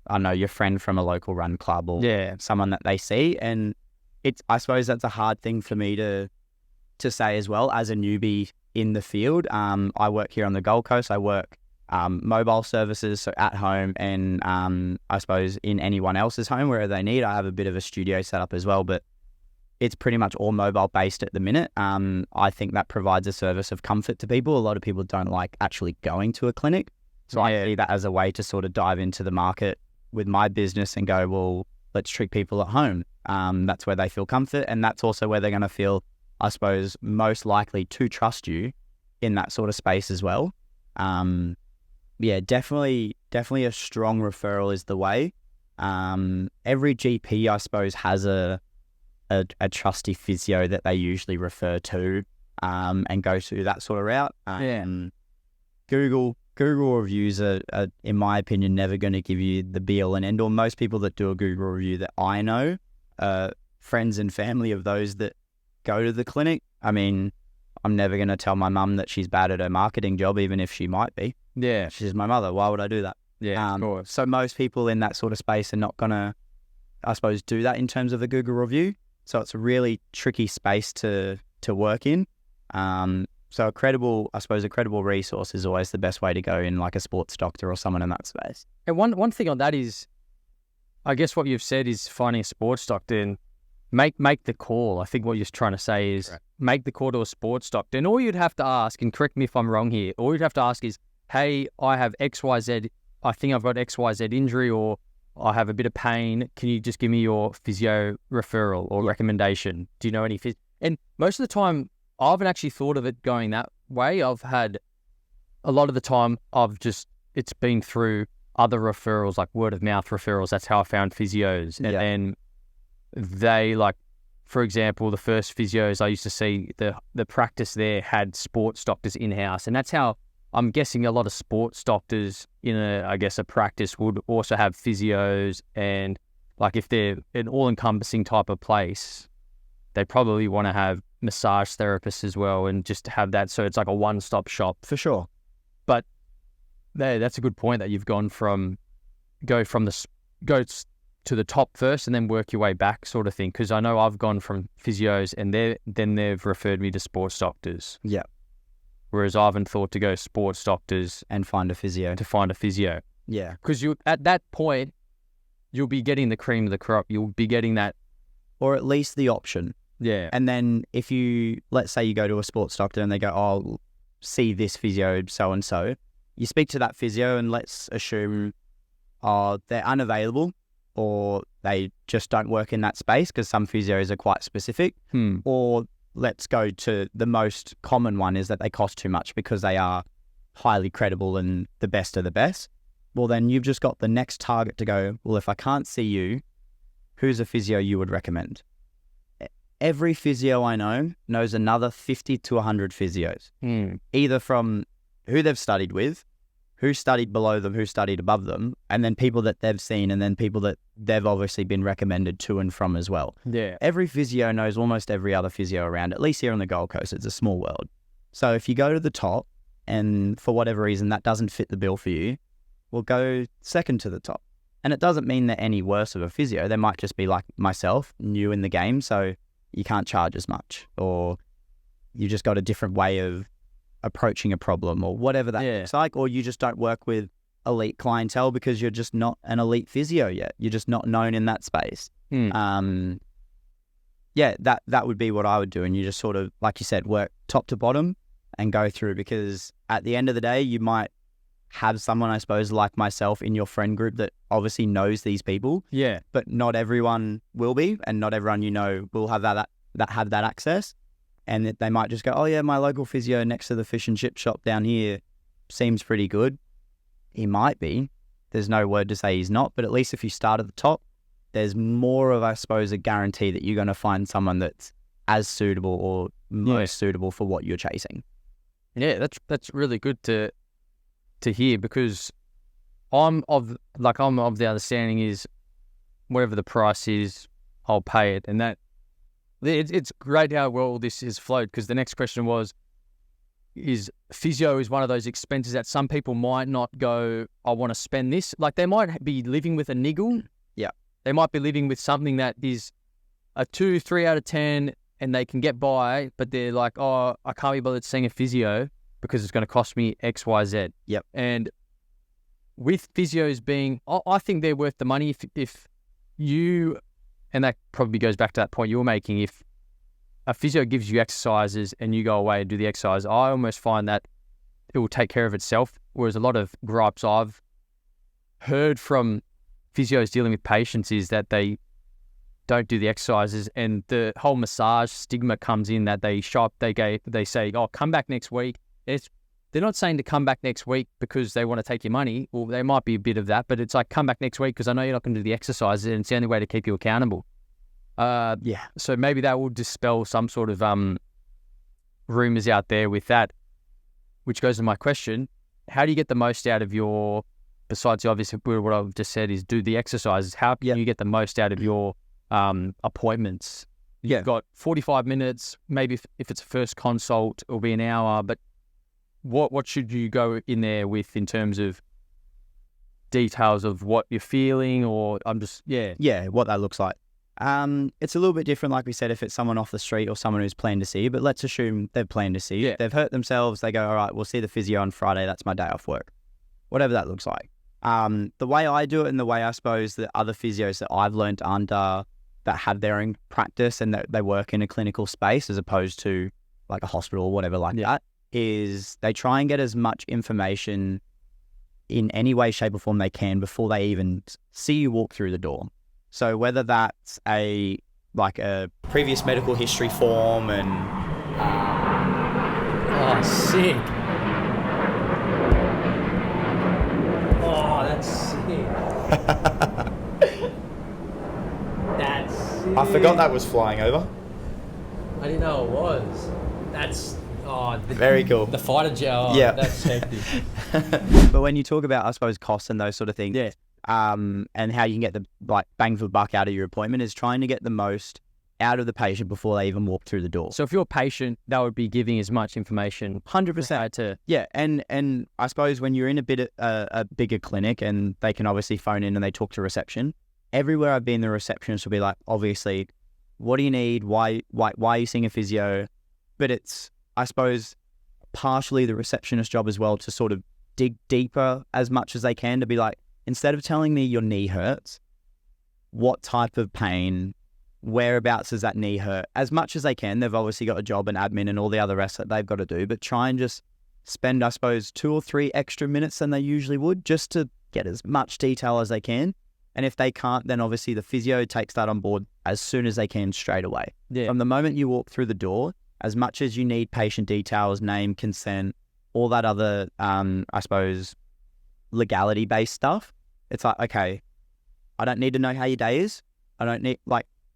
I don't know, your friend from a local run club or someone that they see. And I suppose that's a hard thing for me to say as well as a newbie in the field. I work here on the Gold Coast. I work mobile services, so at home and I suppose in anyone else's home wherever they need. I have a bit of a studio set up as well, but it's pretty much all mobile based at the minute. I think that provides a service of comfort to people. A lot of people don't like actually going to a clinic. So I see that as a way to sort of dive into the market with my business and go, well, let's treat people at home. That's where they feel comfort. And that's also where they're going to feel, I suppose, most likely to trust you in that sort of space as well. Definitely a strong referral is the way. Every GP, I suppose, has a trusty physio that they usually refer to and go through that sort of route. Google reviews are, in my opinion, never going to give you the be-all and end-all. Most people that do a Google review that I know, friends and family of those that go to the clinic. I mean, I'm never going to tell my mum that she's bad at her marketing job, even if she might be. Yeah. She's my mother. Why would I do that? Yeah, of course. So most people in that sort of space are not going to, I suppose, do that in terms of a Google review. So it's a really tricky space to work in. So a credible resource is always the best way to go in, like a sports doctor or someone in that space. And one thing on that is, I guess what you've said is finding a sports doctor and make the call. I think what you're trying to say is make the call to a sports doctor. And all you'd have to ask, and correct me if I'm wrong here, all you'd have to ask is, hey, I have XYZ, I think I've got XYZ injury, or I have a bit of pain. Can you just give me your physio referral or recommendation? Do you know any physio? And most of the time, I haven't actually thought of it going that way. I've had a lot of the time, it's been through other referrals, like word of mouth referrals. That's how I found physios. And then they, like, for example, the first physios I used to see, the practice there had sports doctors in-house. And that's how I'm guessing a lot of sports doctors in a practice would also have physios. And like if they're an all-encompassing type of place, they probably want to have massage therapists as well and just have that. So it's like a one-stop shop. For sure. But that's a good point that you've go to the top first and then work your way back sort of thing. Because I know I've gone from physios and then they've referred me to sports doctors. Yeah. Whereas I haven't thought to go sports doctors and find a physio. Yeah. Because at that point, you'll be getting the cream of the crop. You'll be getting that. Or at least the option. Yeah. And then if let's say you go to a sports doctor and they go, oh, see this physio so-and-so. You speak to that physio and let's assume they're unavailable or they just don't work in that space because some physios are quite specific. Or let's go to the most common one is that they cost too much because they are highly credible and the best of the best. Well, then you've just got the next target to go, well, if I can't see you, who's a physio you would recommend? Every physio I know knows another 50 to 100 physios, either from who they've studied with, who studied below them, who studied above them, and then people that they've seen, and then people that they've obviously been recommended to and from as well. Yeah. Every physio knows almost every other physio around, at least here on the Gold Coast. It's a small world. So if you go to the top and for whatever reason that doesn't fit the bill for you, we'll go second to the top. And it doesn't mean they're any worse of a physio. They might just be like myself, new in the game, so you can't charge as much, or you just got a different way of approaching a problem, or whatever that looks like, or you just don't work with elite clientele because you're just not an elite physio yet. You're just not known in that space. That would be what I would do. And you just sort of, like you said, work top to bottom and go through, because at the end of the day, you might have someone, I suppose, like myself in your friend group that obviously knows these people. Yeah. But not everyone will be, and not everyone will have that access. And that they might just go, oh yeah, my local physio next to the fish and chip shop down here seems pretty good. He might be. There's no word to say he's not, but at least if you start at the top, there's more of, I suppose, a guarantee that you're going to find someone that's as suitable or most suitable for what you're chasing. Yeah, that's really good to hear, because I'm of the understanding is whatever the price is, I'll pay it. And that it's great how well this is flowed, because the next question is physio is one of those expenses that some people might not go, I want to spend this. Like, they might be living with a niggle. Yeah. They might be living with something that is a 2, 3 out of 10 and they can get by, but they're like, oh, I can't be bothered seeing a physio because it's going to cost me X, Y, Z. Yep. And with physios being, I think they're worth the money if you, and that probably goes back to that point you were making, if a physio gives you exercises and you go away and do the exercise, I almost find that it will take care of itself. Whereas a lot of gripes I've heard from physios dealing with patients is that they don't do the exercises, and the whole massage stigma comes in, that they say, oh, come back next week. They're not saying to come back next week because they want to take your money. Well, there might be a bit of that, but it's like, come back next week because I know you're not going to do the exercises, and it's the only way to keep you accountable. So maybe that will dispel some sort of rumors out there with that, which goes to my question. How do you get the most out of your, besides obviously what I've just said is do the exercises, how can you get the most out of your appointments? You've got 45 minutes, maybe if it's a first consult, it'll be an hour, but what should you go in there with in terms of details of what you're feeling, or what that looks like? It's a little bit different, like we said, if it's someone off the street or someone who's planned to see you, but let's assume they've planned to see you. They've hurt themselves, they go, all right, we'll see the physio on Friday, that's my day off work. Whatever that looks like. The way I do it, and the way I suppose that other physios that I've learned under that have their own practice and that they work in a clinical space as opposed to like a hospital or whatever like that, is they try and get as much information in any way, shape or form they can before they even see you walk through the door. So whether that's a previous medical history form and sick. Oh, that's sick. That's sick. I forgot that was flying over. I didn't know it was. That's very cool. The fighter gel. Yeah, that's hectic. But when you talk about, I suppose, costs and those sort of things, and how you can get the bang for the buck out of your appointment is trying to get the most out of the patient before they even walk through the door. So if you're a patient, that would be giving as much information. 100%. And I suppose when you're in a bigger clinic and they can obviously phone in and they talk to reception, everywhere I've been, the receptionist will be like, obviously, what do you need? Why are you seeing a physio? But it's, I suppose, partially the receptionist job as well to sort of dig deeper as much as they can, to be like, instead of telling me your knee hurts, what type of pain, whereabouts does that knee hurt? As much as they can. They've obviously got a job and admin and all the other rest that they've got to do, but try and just spend, I suppose, 2 or 3 extra minutes than they usually would just to get as much detail as they can. And if they can't, then obviously the physio takes that on board as soon as they can, straight away. Yeah. From the moment you walk through the door, as much as you need patient details, name, consent, all that other, I suppose, legality-based stuff, it's like, okay, I don't need to know how your day is. I don't need,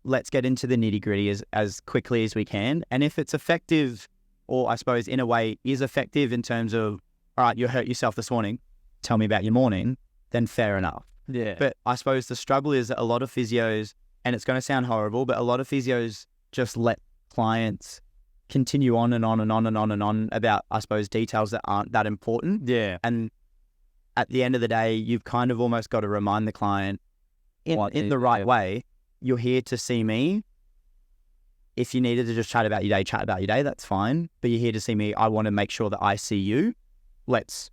let's get into the nitty-gritty as quickly as we can. And if it's effective, or I suppose in a way is effective in terms of, all right, you hurt yourself this morning, tell me about your morning, then fair enough. Yeah. But I suppose the struggle is that a lot of physios, and it's going to sound horrible, but a lot of physios just let clients continue on and on and on and on and on about, I suppose, details that aren't that important. Yeah. And at the end of the day, you've kind of almost got to remind the client in the right way. You're here to see me. If you needed to just chat about your day, that's fine. But you're here to see me. I want to make sure that I see you. Let's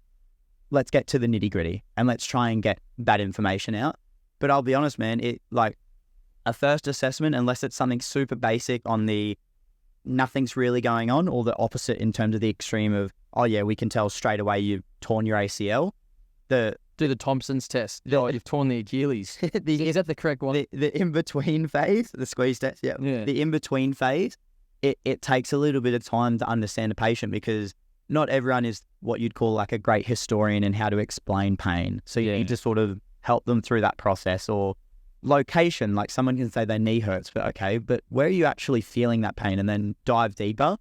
get to the nitty gritty and let's try and get that information out. But I'll be honest, man, a first assessment, unless it's something super basic on the nothing's really going on, or the opposite in terms of the extreme of, oh yeah, we can tell straight away you've torn your ACL. Do the Thompson's test. You've torn the Achilles. Is that the correct one? The in-between phase, the squeeze test, yeah. The in-between phase, it takes a little bit of time to understand a patient, because not everyone is what you'd call like a great historian in how to explain pain. So you need to sort of help them through that process. Or location, like someone can say their knee hurts, but where are you actually feeling that pain? And then dive deeper,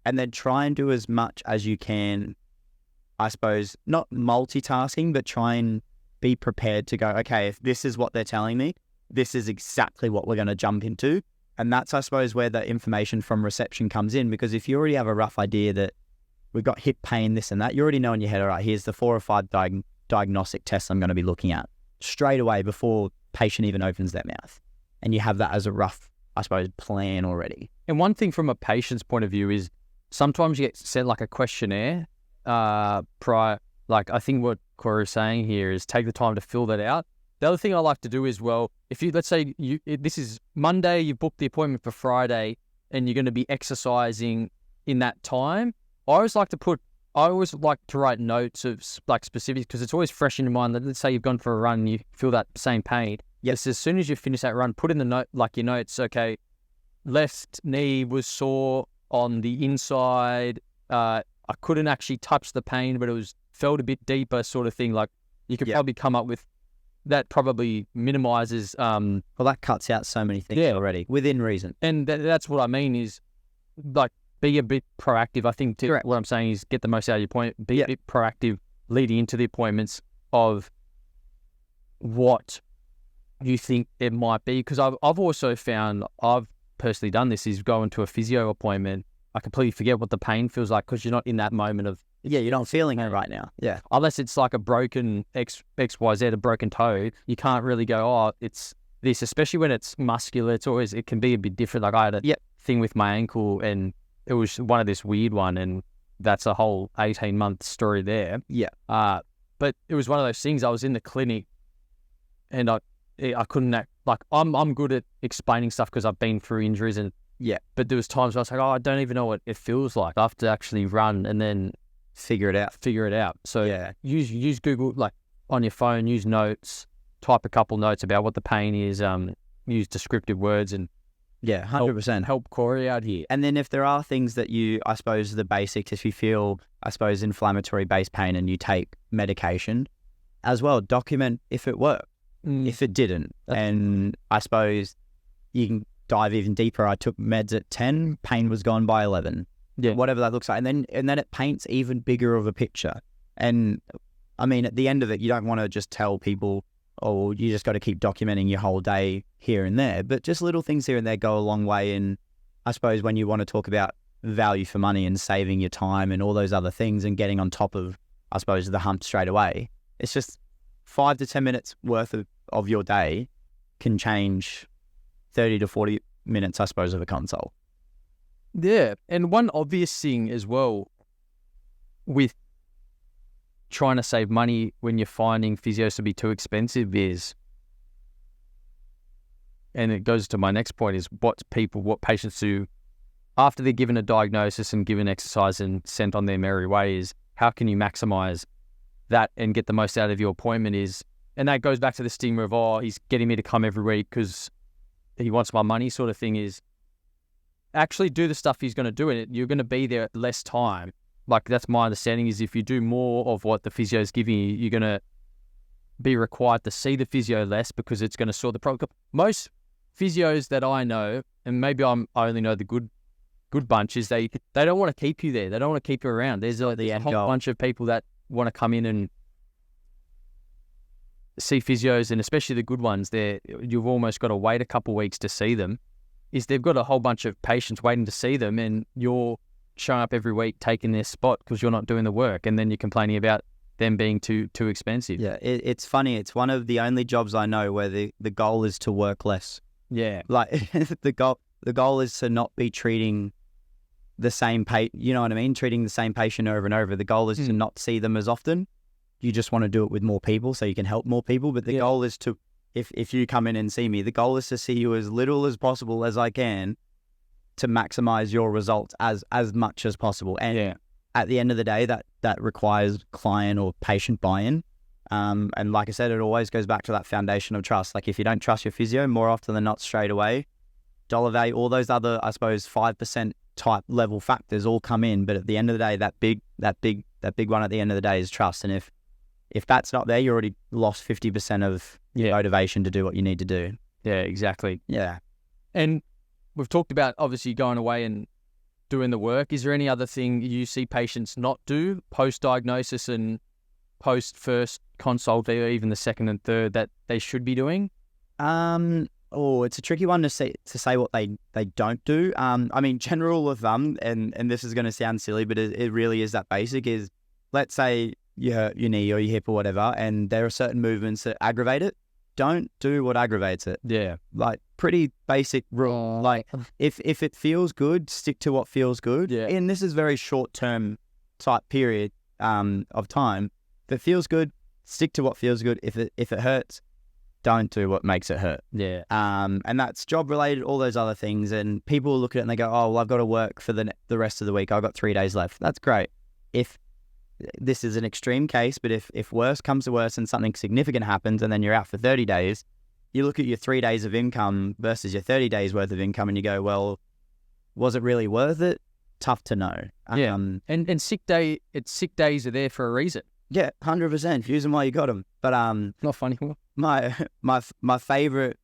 and then try and do as much as you can, I suppose, not multitasking, but try and be prepared to go, okay, if this is what they're telling me, this is exactly what we're going to jump into. And that's, I suppose, where the information from reception comes in, because if you already have a rough idea that we've got hip pain, this and that, you already know in your head, all right, here's the 4 or 5 diagnostic tests I'm going to be looking at straight away before patient even opens their mouth. And you have that as a rough, I suppose, plan already. And one thing from a patient's point of view is sometimes you get sent like a questionnaire prior. Like, I think what Corey is saying here is take the time to fill that out. The other thing I like to do is, well, if you, let's say this is Monday, you booked the appointment for Friday and you're going to be exercising in that time, I always like to write notes of like specifics, because it's always fresh in your mind. Let's say you've gone for a run and you feel that same pain. Yes, as soon as you finish that run, put in the note, like your notes, okay, left knee was sore on the inside. I couldn't actually touch the pain, but felt a bit deeper, sort of thing. Like you could probably come up with that. Probably minimizes. Well, that cuts out so many things already within reason. And that's what I mean is, like, be a bit proactive. I think what I'm saying is get the most out of your appointment. Be a bit proactive leading into the appointments of what you think it might be. Because I've also found, I've personally done this, is going to a physio appointment, I completely forget what the pain feels like, because you're not in that moment of... Yeah, you're not feeling it right now. Yeah. Unless it's like a broken XYZ, a broken toe, you can't really go, oh, it's this, especially when it's muscular. It can be a bit different. Like I had a thing with my ankle, and it was one of this weird one, and that's a whole 18-month story there. Yeah. But it was one of those things. I was in the clinic and I couldn't act, like I'm good at explaining stuff because I've been through injuries, and but there was times where I was like, oh, I don't even know what it feels like. I have to actually run and then figure it out. So use Google, like on your phone, use notes, type a couple notes about what the pain is, use descriptive words, and 100%. Help Corey out here. And then if there are things that you, I suppose the basics, if you feel, I suppose, inflammatory base pain and you take medication as well, document if it worked, if it didn't. And I suppose you can dive even deeper. I took meds at 10, pain was gone by 11. Yeah. Whatever that looks like. And then it paints even bigger of a picture. And I mean, at the end of it, you don't want to just tell people, oh, you just got to keep documenting your whole day here and there. But just little things here and there go a long way. And I suppose when you want to talk about value for money and saving your time and all those other things and getting on top of, I suppose, the hump straight away, it's just 5 to 10 minutes worth of your day can change 30 to 40 minutes, I suppose, of a consult. Yeah. And one obvious thing as well with trying to save money when you're finding physios to be too expensive is, and it goes to my next point, is what patients do after they're given a diagnosis and given exercise and sent on their merry way, is how can you maximize that and get the most out of your appointment is, and that goes back to the stigma of, oh, he's getting me to come every week because he wants my money sort of thing, is actually do the stuff he's going to do, and you're going to be there at less time. Like, that's my understanding, is if you do more of what the physio is giving you, you're going to be required to see the physio less because it's going to sort the problem. Most physios that I know, and maybe I only know the good bunches, they don't want to keep you there. They don't want to keep you around. There's a whole bunch of people that want to come in and see physios, and especially the good ones, you've almost got to wait a couple of weeks to see them. Is they've got a whole bunch of patients waiting to see them, and you're showing up every week taking their spot because you're not doing the work, and then you're complaining about them being too expensive. Yeah, it's funny. It's one of the only jobs I know where the goal is to work less. Yeah. Like the goal is to not be treating the same you know what I mean? Treating the same patient over and over. The goal is to not see them as often. You just want to do it with more people so you can help more people. But the goal is to, if you come in and see me, the goal is to see you as little as possible as I can to maximize your results as much as possible. And at the end of the day, that requires client or patient buy-in. And like I said, it always goes back to that foundation of trust. Like if you don't trust your physio, more often than not, straight away, dollar value, all those other, I suppose, 5% type level factors all come in. But at the end of the day, that big one at the end of the day is trust. And if that's not there, you already lost 50% of your motivation to do what you need to do. Yeah, exactly. Yeah. And we've talked about obviously going away and doing the work. Is there any other thing you see patients not do post-diagnosis and post-first consult, or even the second and third, that they should be doing? It's a tricky one to say what they don't do. I mean, general rule of thumb, and this is going to sound silly, but it really is that basic, is let's say you hurt your knee or your hip or whatever, and there are certain movements that aggravate it. Don't do what aggravates it. Yeah. Like pretty basic rule. Like if it feels good, stick to what feels good. Yeah. And this is very short term type period of time. If it feels good, stick to what feels good. If it hurts, don't do what makes it hurt. Yeah. And that's job related, all those other things. And people look at it and they go, oh, well, I've got to work for the rest of the week. I've got 3 days left. That's great. If this is an extreme case, but if worse comes to worse and something significant happens and then you're out for 30 days, you look at your 3 days of income versus your 30 days worth of income and you go, well, was it really worth it? Tough to know. Yeah. And sick days are there for a reason. Yeah, 100%. Use them while you got them. But not funny. My favorite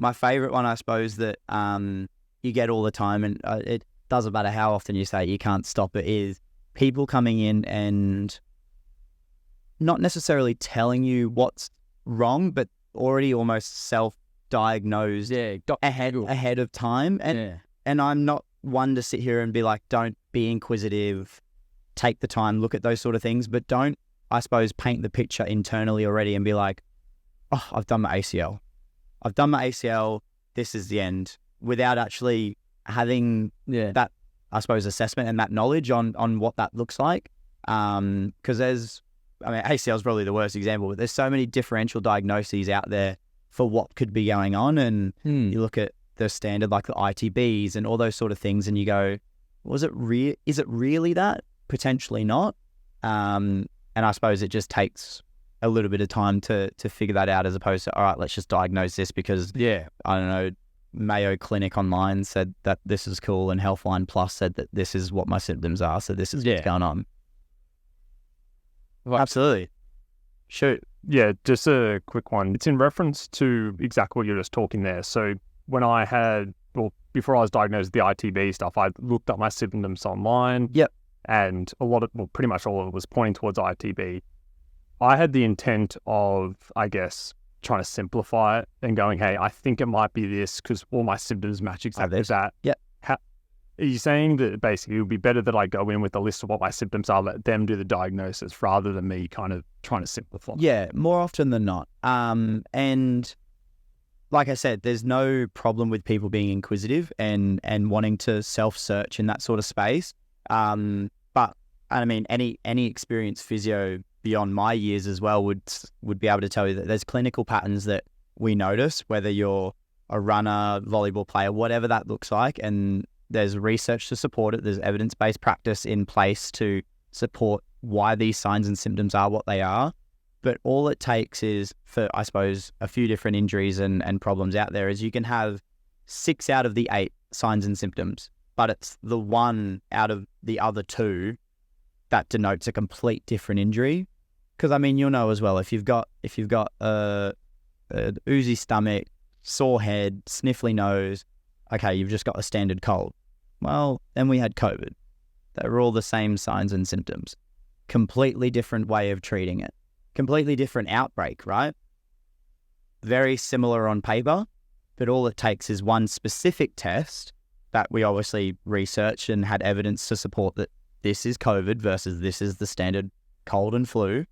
one, I suppose, that you get all the time, and it doesn't matter how often you say it, you can't stop it, is people coming in and not necessarily telling you what's wrong, but already almost self-diagnosed ahead of time. And I'm not one to sit here and be like, don't be inquisitive, take the time, look at those sort of things, but don't, I suppose, paint the picture internally already and be like, oh, I've done my ACL. This is the end, without actually having that, I suppose, assessment and that knowledge on what that looks like. Because ACL is probably the worst example, but there's so many differential diagnoses out there for what could be going on. And you look at the standard, like the ITBs and all those sort of things, and you go, is it really that? Potentially not. And I suppose it just takes a little bit of time to figure that out, as opposed to, all right, let's just diagnose this because, I don't know, Mayo Clinic online said that this is cool, and Healthline Plus said that this is what my symptoms are, so this is what's going on. Right. Absolutely. Shoot. Yeah, just a quick one. It's in reference to exactly what you're just talking there. So when before I was diagnosed with the ITB stuff, I looked up my symptoms online. Yep. And pretty much all of it was pointing towards ITB. I had the intent of, I guess, trying to simplify it and going, hey, I think it might be this because all my symptoms match exactly that. Yep. Are you saying that basically it would be better that I go in with a list of what my symptoms are, let them do the diagnosis rather than me kind of trying to simplify? Yeah, more often than not. And like I said, there's no problem with people being inquisitive and wanting to self-search in that sort of space. But I mean, any experienced physio beyond my years as well would be able to tell you that there's clinical patterns that we notice, whether you're a runner, volleyball player, whatever that looks like, and there's research to support it. There's evidence-based practice in place to support why these signs and symptoms are what they are. But all it takes is for, I suppose, a few different injuries and problems out there, is you can have 6 out of the 8 signs and symptoms, but it's the one out of the other 2 that denotes a complete different injury. Because I mean, you'll know as well, if you've got an oozy stomach, sore head, sniffly nose, okay, you've just got a standard cold. Well, then we had COVID. They were all the same signs and symptoms. Completely different way of treating it. Completely different outbreak, right? Very similar on paper, but all it takes is one specific test that we obviously researched and had evidence to support that this is COVID versus this is the standard cold and flu.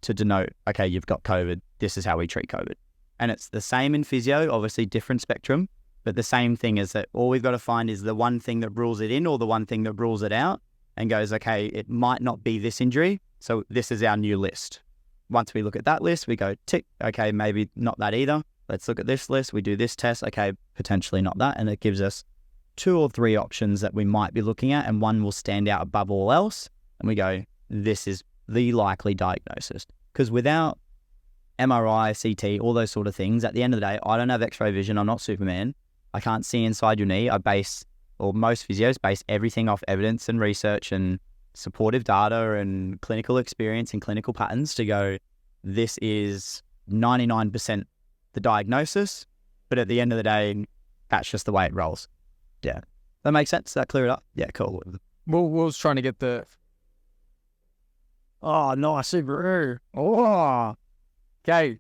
to denote, okay, you've got COVID. This is how we treat COVID. And it's the same in physio, obviously different spectrum, but the same thing is that all we've got to find is the one thing that rules it in or the one thing that rules it out and goes, okay, it might not be this injury. So this is our new list. Once we look at that list, we go tick, okay, maybe not that either. Let's look at this list. We do this test. Okay, potentially not that. And it gives us 2 or 3 options that we might be looking at, and one will stand out above all else. And we go, this is the likely diagnosis. Because without MRI, CT, all those sort of things, at the end of the day, I don't have X-ray vision. I'm not Superman. I can't see inside your knee. Most physios base everything off evidence and research and supportive data and clinical experience and clinical patterns to go, this is 99% the diagnosis, but at the end of the day, that's just the way it rolls. Yeah. That makes sense? Does that clear it up? Yeah, cool. Well, Will's trying to get the... Oh, nice, super. Oh, okay.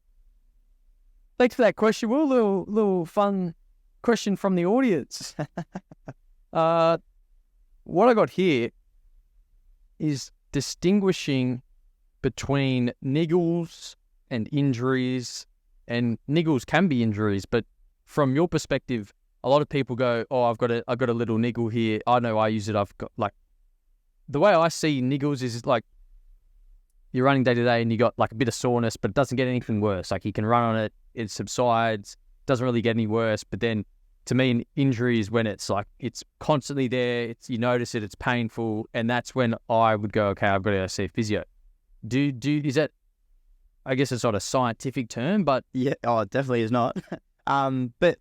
Thanks for that question, Will. Little fun question from the audience. What I got here is distinguishing between niggles and injuries, and niggles can be injuries, but from your perspective, a lot of people go, oh, I've got a little niggle here. I know I use it. I've got, like, the way I see niggles is like you're running day to day and you got like a bit of soreness, but it doesn't get anything worse. Like you can run on it, it subsides, doesn't really get any worse. But then to me, an injury is when it's like, it's constantly there. You notice it, it's painful. And that's when I would go, okay, I've got to go see a physio. Is that, I guess it's not a scientific term, but yeah, it definitely is not. But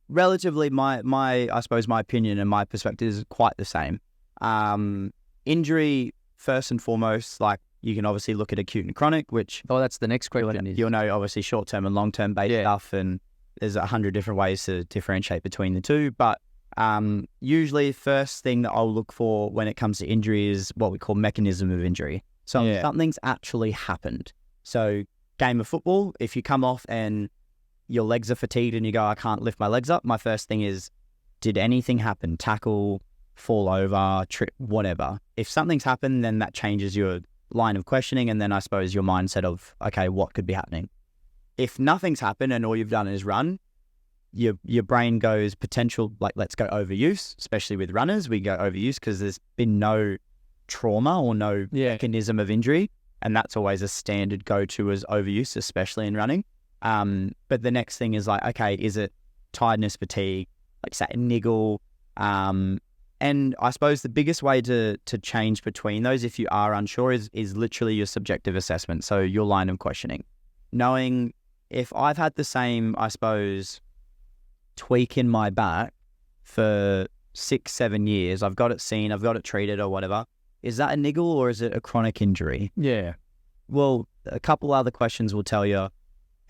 relatively, my I suppose my opinion and my perspective is quite the same. Injury, first and foremost, like you can obviously look at acute and chronic, which that's the next question. You'll know obviously short-term and long-term based stuff, and there's 100 different ways to differentiate between the two. But usually, first thing that I'll look for when it comes to injury is what we call mechanism of injury. So something's actually happened. So game of football, if you come off and your legs are fatigued and you go, I can't lift my legs up, my first thing is, did anything happen? Tackle, fall over, trip, whatever. If something's happened, then that changes your line of questioning, and then I suppose your mindset of, okay, what could be happening? If nothing's happened and all you've done is run, your brain goes potential, like let's go overuse, especially with runners, we go overuse because there's been no trauma or no mechanism of injury, and that's always a standard go-to as overuse, especially in running. But the next thing is like, okay, is it tiredness, fatigue, like say a niggle? And I suppose the biggest way to change between those, if you are unsure, is literally your subjective assessment. So your line of questioning, knowing if I've had the same, I suppose, tweak in my back for 6-7 years, I've got it seen, I've got it treated or whatever. Is that a niggle or is it a chronic injury? Yeah. Well, a couple other questions will tell you,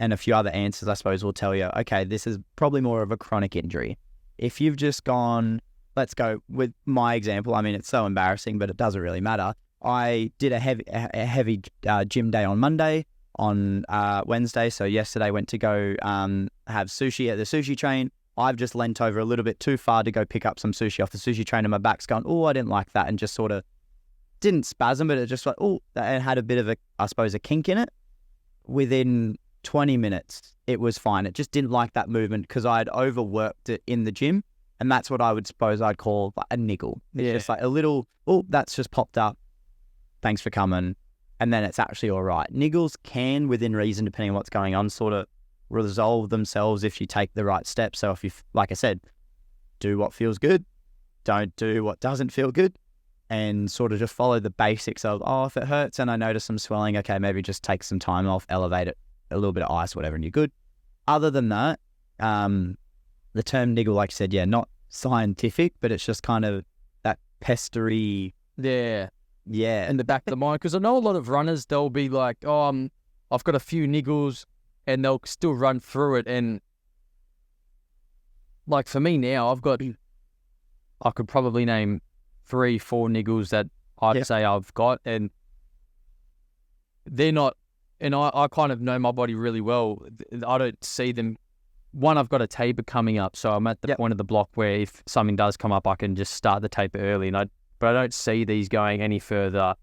and a few other answers, I suppose, will tell you, okay, this is probably more of a chronic injury. If you've just gone, let's go with my example. I mean, it's so embarrassing, but it doesn't really matter. I did a heavy gym day on Monday, on Wednesday. So yesterday went to go have sushi at the sushi train. I've just leant over a little bit too far to go pick up some sushi off the sushi train, and my back's gone, oh, I didn't like that, and just sort of didn't spasm, but it just like, oh, it had a bit of a, I suppose, a kink in it. Within 20 minutes, it was fine. It just didn't like that movement because I had overworked it in the gym. And that's what I would suppose I'd call like a niggle. It's just like a little, oh, that's just popped up. Thanks for coming. And then it's actually all right. Niggles can, within reason, depending on what's going on, sort of resolve themselves if you take the right steps. So if you, like I said, do what feels good, don't do what doesn't feel good, and sort of just follow the basics of, oh, if it hurts and I notice some swelling, okay, maybe just take some time off, elevate it, a little bit of ice, whatever, and you're good. Other than that, the term niggle, like I said, not scientific, but it's just kind of that pestery. Yeah. In the back of the mind. Because I know a lot of runners, they'll be like, oh, I've got a few niggles, and they'll still run through it. And like for me now, I could probably name 3-4 niggles that I'd say I've got, and they're not, and I kind of know my body really well. I don't see them. One, I've got a taper coming up, so I'm at the point of the block where if something does come up, I can just start the taper early. But I don't see these going any further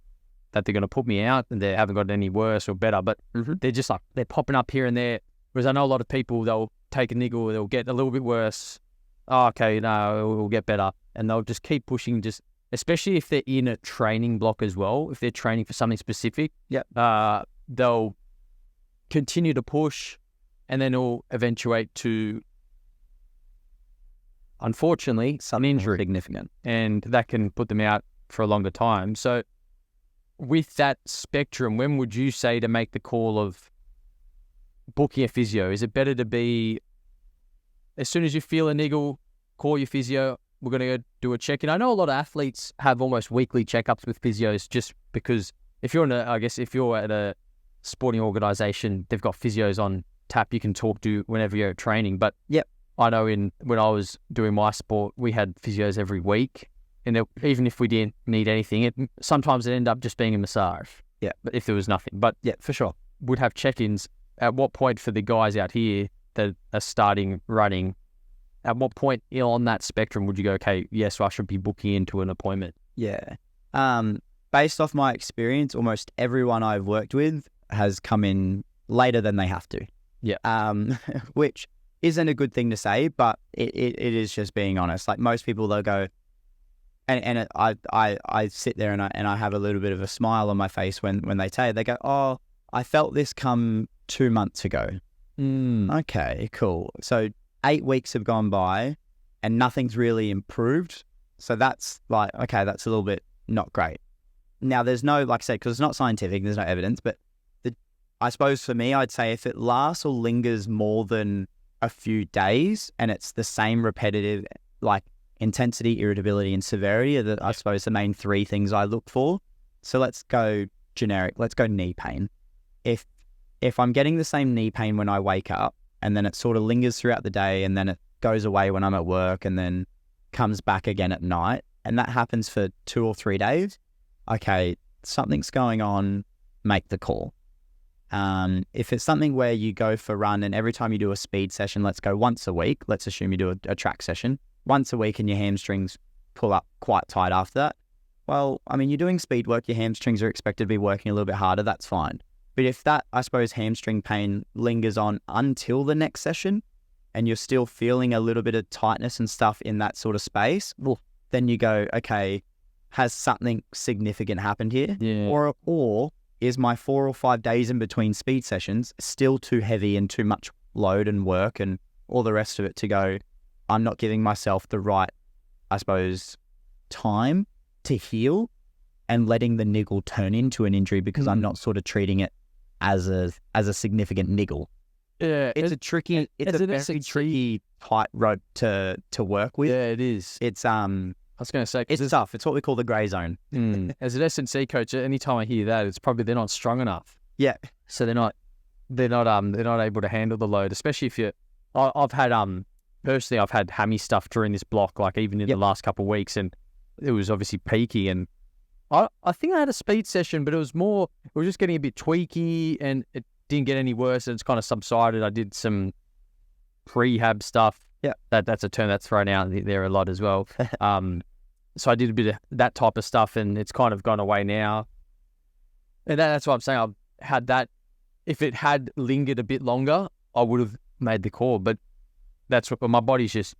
that they're going to put me out and they haven't got any worse or better, but they're just like, they're popping up here and there. Whereas I know a lot of people, they'll take a niggle, they'll get a little bit worse. Oh, okay, no, it will get better. And they'll just keep pushing, just especially if they're in a training block as well. If they're training for something specific, they'll continue to push, and then it'll eventuate to, unfortunately, some injury. Significant. And that can put them out for a longer time. So with that spectrum, when would you say to make the call of booking a physio? Is it better to be, as soon as you feel a niggle, call your physio, we're going to go do a check-in? I know a lot of athletes have almost weekly checkups with physios, just because if you're at a sporting organisation, they've got physios on tap you can talk to whenever you're at training. But I know when I was doing my sport, we had physios every week, and even if we didn't need anything, sometimes it ended up just being a massage. Yeah, but if there was nothing, but for sure, would have check-ins. At what point for the guys out here that are starting running? At what point on that spectrum would you go, okay, yes, I should be booking into an appointment? Yeah. Based off my experience, almost everyone I've worked with has come in later than they have to. Yeah. Which isn't a good thing to say, but it is just being honest. Like most people, they'll go, and I sit there and I have a little bit of a smile on my face when they say it. They go, oh, I felt this come 2 months ago. Okay, cool. So 8 weeks have gone by and nothing's really improved. So that's like, okay, that's a little bit not great. Now there's no, like I said, because it's not scientific, there's no evidence, but I suppose for me, I'd say if it lasts or lingers more than a few days and it's the same repetitive, like intensity, irritability, and severity are I suppose the main 3 things I look for. So let's go generic. Let's go knee pain. If I'm getting the same knee pain when I wake up and then it sort of lingers throughout the day and then it goes away when I'm at work and then comes back again at night, and that happens for 2 or 3 days, okay, something's going on, make the call. If it's something where you go for run and every time you do a speed session, let's go once a week, let's assume you do a track session once a week and your hamstrings pull up quite tight after that. Well, I mean, you're doing speed work, your hamstrings are expected to be working a little bit harder, that's fine. But if that, I suppose, hamstring pain lingers on until the next session and you're still feeling a little bit of tightness and stuff in that sort of space, well, then you go, okay, has something significant happened here? Yeah. Or is my 4 or 5 days in between speed sessions still too heavy and too much load and work and all the rest of it to go, I'm not giving myself the right, I suppose, time to heal and letting the niggle turn into an injury because I'm not sort of treating it as a significant niggle. Yeah, it's a very tricky tightrope to work with. Yeah, it is. It's I was going to say, it's tough. It's what we call the grey zone. As an S&C coach, anytime I hear that, it's probably they're not strong enough. Yeah. So they're not able to handle the load, especially if I've had personally I've had hammy stuff during this block, like even in the last couple of weeks, and it was obviously peaky, and I think I had a speed session, but it was just getting a bit tweaky and it didn't get any worse and it's kind of subsided. I did some prehab stuff. Yeah. That's a term that's thrown out there a lot as well. So I did a bit of that type of stuff and it's kind of gone away now. And that's what I'm saying. I've had that. If it had lingered a bit longer, I would have made the call, but that's what my body's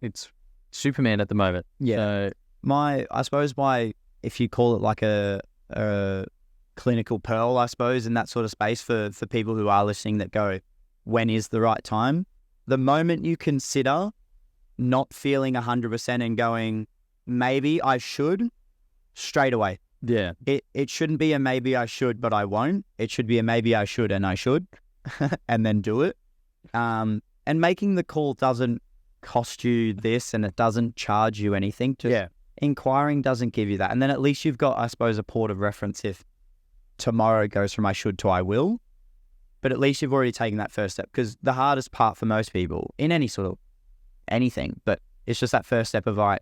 it's Superman at the moment. Yeah. So if you call it like a clinical pearl, I suppose, in that sort of space for people who are listening that go, when is the right time? The moment you consider not feeling 100% and going, maybe I should, straight away. Yeah. It shouldn't be a maybe I should, but I won't. It should be a maybe I should and I should, and then do it. And making the call doesn't cost you this and it doesn't charge you anything. Inquiring doesn't give you that. And then at least you've got, I suppose, a port of reference if tomorrow goes from I should to I will. But at least you've already taken that first step, because the hardest part for most people in any sort of anything, but it's just that first step of, all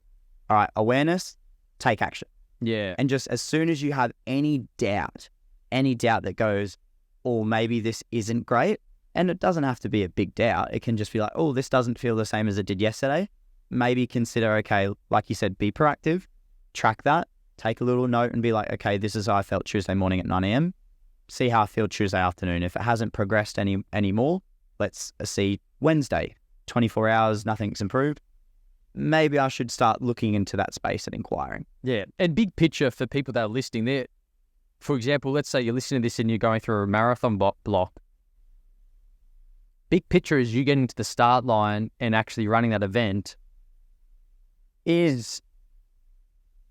right, awareness, take action. Yeah. And just as soon as you have any doubt that goes, oh, maybe this isn't great, and it doesn't have to be a big doubt. It can just be like, oh, this doesn't feel the same as it did yesterday. Maybe consider, okay, like you said, be proactive, track that, take a little note and be like, okay, this is how I felt Tuesday morning at 9 a.m. See how I feel Tuesday afternoon. If it hasn't progressed any more, let's see Wednesday, 24 hours, nothing's improved. Maybe I should start looking into that space and inquiring. Yeah. And big picture for people that are listening there, for example, let's say you're listening to this and you're going through a marathon block. Big picture is you getting to the start line and actually running that event is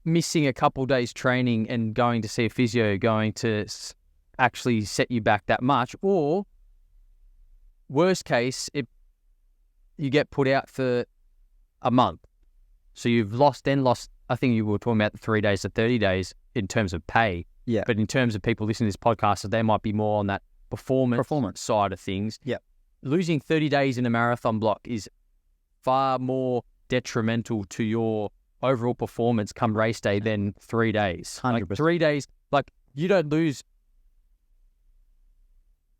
missing a couple days training and going to see a physio going to actually set you back that much. Or worst case, you get put out for a month. So you've lost, I think you were talking about the 3 days to 30 days in terms of pay. Yeah. But in terms of people listening to this podcast, so they might be more on that performance side of things. Yeah. Losing 30 days in a marathon block is far more detrimental to your overall performance come race day than 3 days. 100%. Like 3 days, like you don't lose.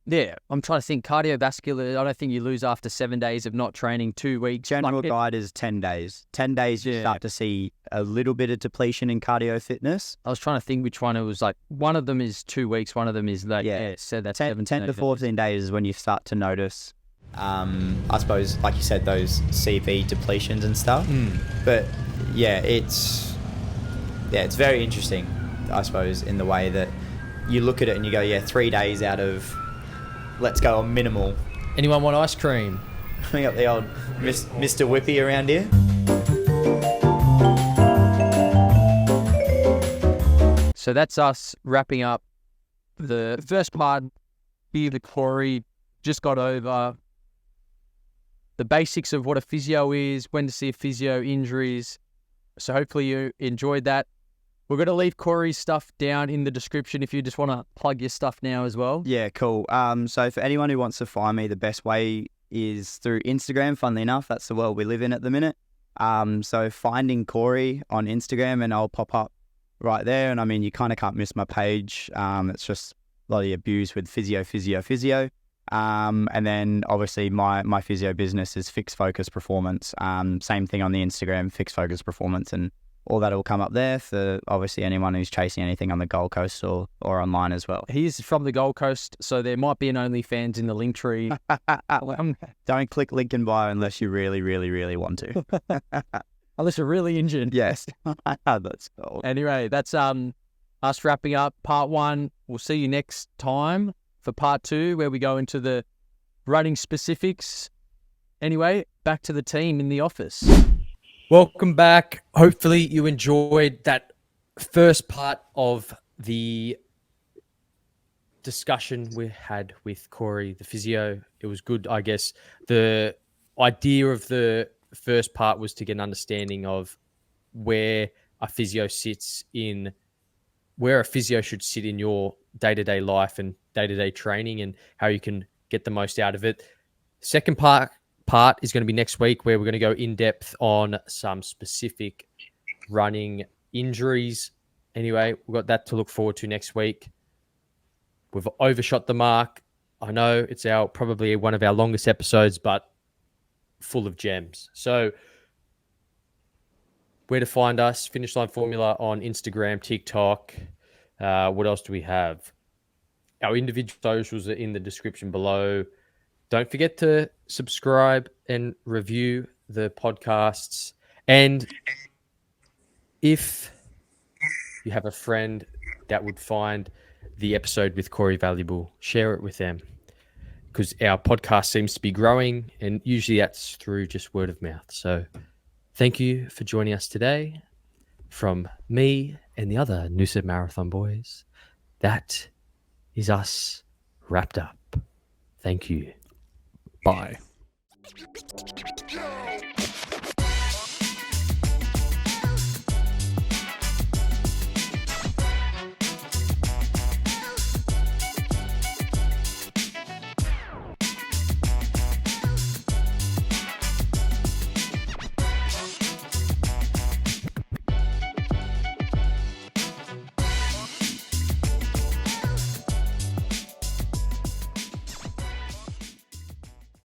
Yeah, I'm trying to think. Cardiovascular, I don't think you lose after 7 days of not training, 2 weeks. General guide is 10 days. 10 days, you start to see a little bit of depletion in cardio fitness. I was trying to think which one it was. Like one of them is 2 weeks, one of them is like, so that's 10 to 14 days is when you start to notice, I suppose, like you said, those CV depletions and stuff. But yeah, it's very interesting, I suppose, in the way that you look at it and you go, 3 days out of, let's go on minimal. Anyone want ice cream? We got the old Mr. Whippy around here. So that's us wrapping up the first part. Here, the Corey just got over the basics of what a physio is, when to see a physio, injuries. So hopefully you enjoyed that. We're going to leave Corey's stuff down in the description if you just want to plug your stuff now as well. Yeah, cool. So for anyone who wants to find me, the best way is through Instagram, funnily enough. That's the world we live in at the minute. So finding Corey on Instagram and I'll pop up right there. And I mean, you kind of can't miss my page. It's just bloody abused with physio. And then obviously my physio business is Fixed Focus Performance. Same thing on the Instagram, Fixed Focus Performance, and all that will come up there for obviously anyone who's chasing anything on the Gold Coast or online as well. He's from the Gold Coast, so there might be an OnlyFans in the link tree. Don't click link in bio unless you really, really, really want to. Unless you're really injured. Yes. That's cool. Anyway, that's us wrapping up part 1. We'll see you next time for part 2, where we go into the running specifics. Anyway, back to the team in the office. Welcome back. Hopefully you enjoyed that first part of the discussion we had with Corey, the physio. It was good, I guess. The idea of the first part was to get an understanding of where a physio should sit in your day-to-day life and day-to-day training and how you can get the most out of it. Second part is going to be next week, where we're going to go in depth on some specific running injuries. Anyway, we've got that to look forward to next week. We've overshot the mark. I know it's probably one of our longest episodes, but full of gems. So where to find us? Finish Line Formula on Instagram, TikTok. What else do we have? Our individual socials are in the description below. Don't forget to subscribe and review the podcasts. And if you have a friend that would find the episode with Corey valuable, share it with them, because our podcast seems to be growing, and usually that's through just word of mouth. So thank you for joining us today. From me and the other Noosa Marathon Boys, that is us wrapped up. Thank you. Bye.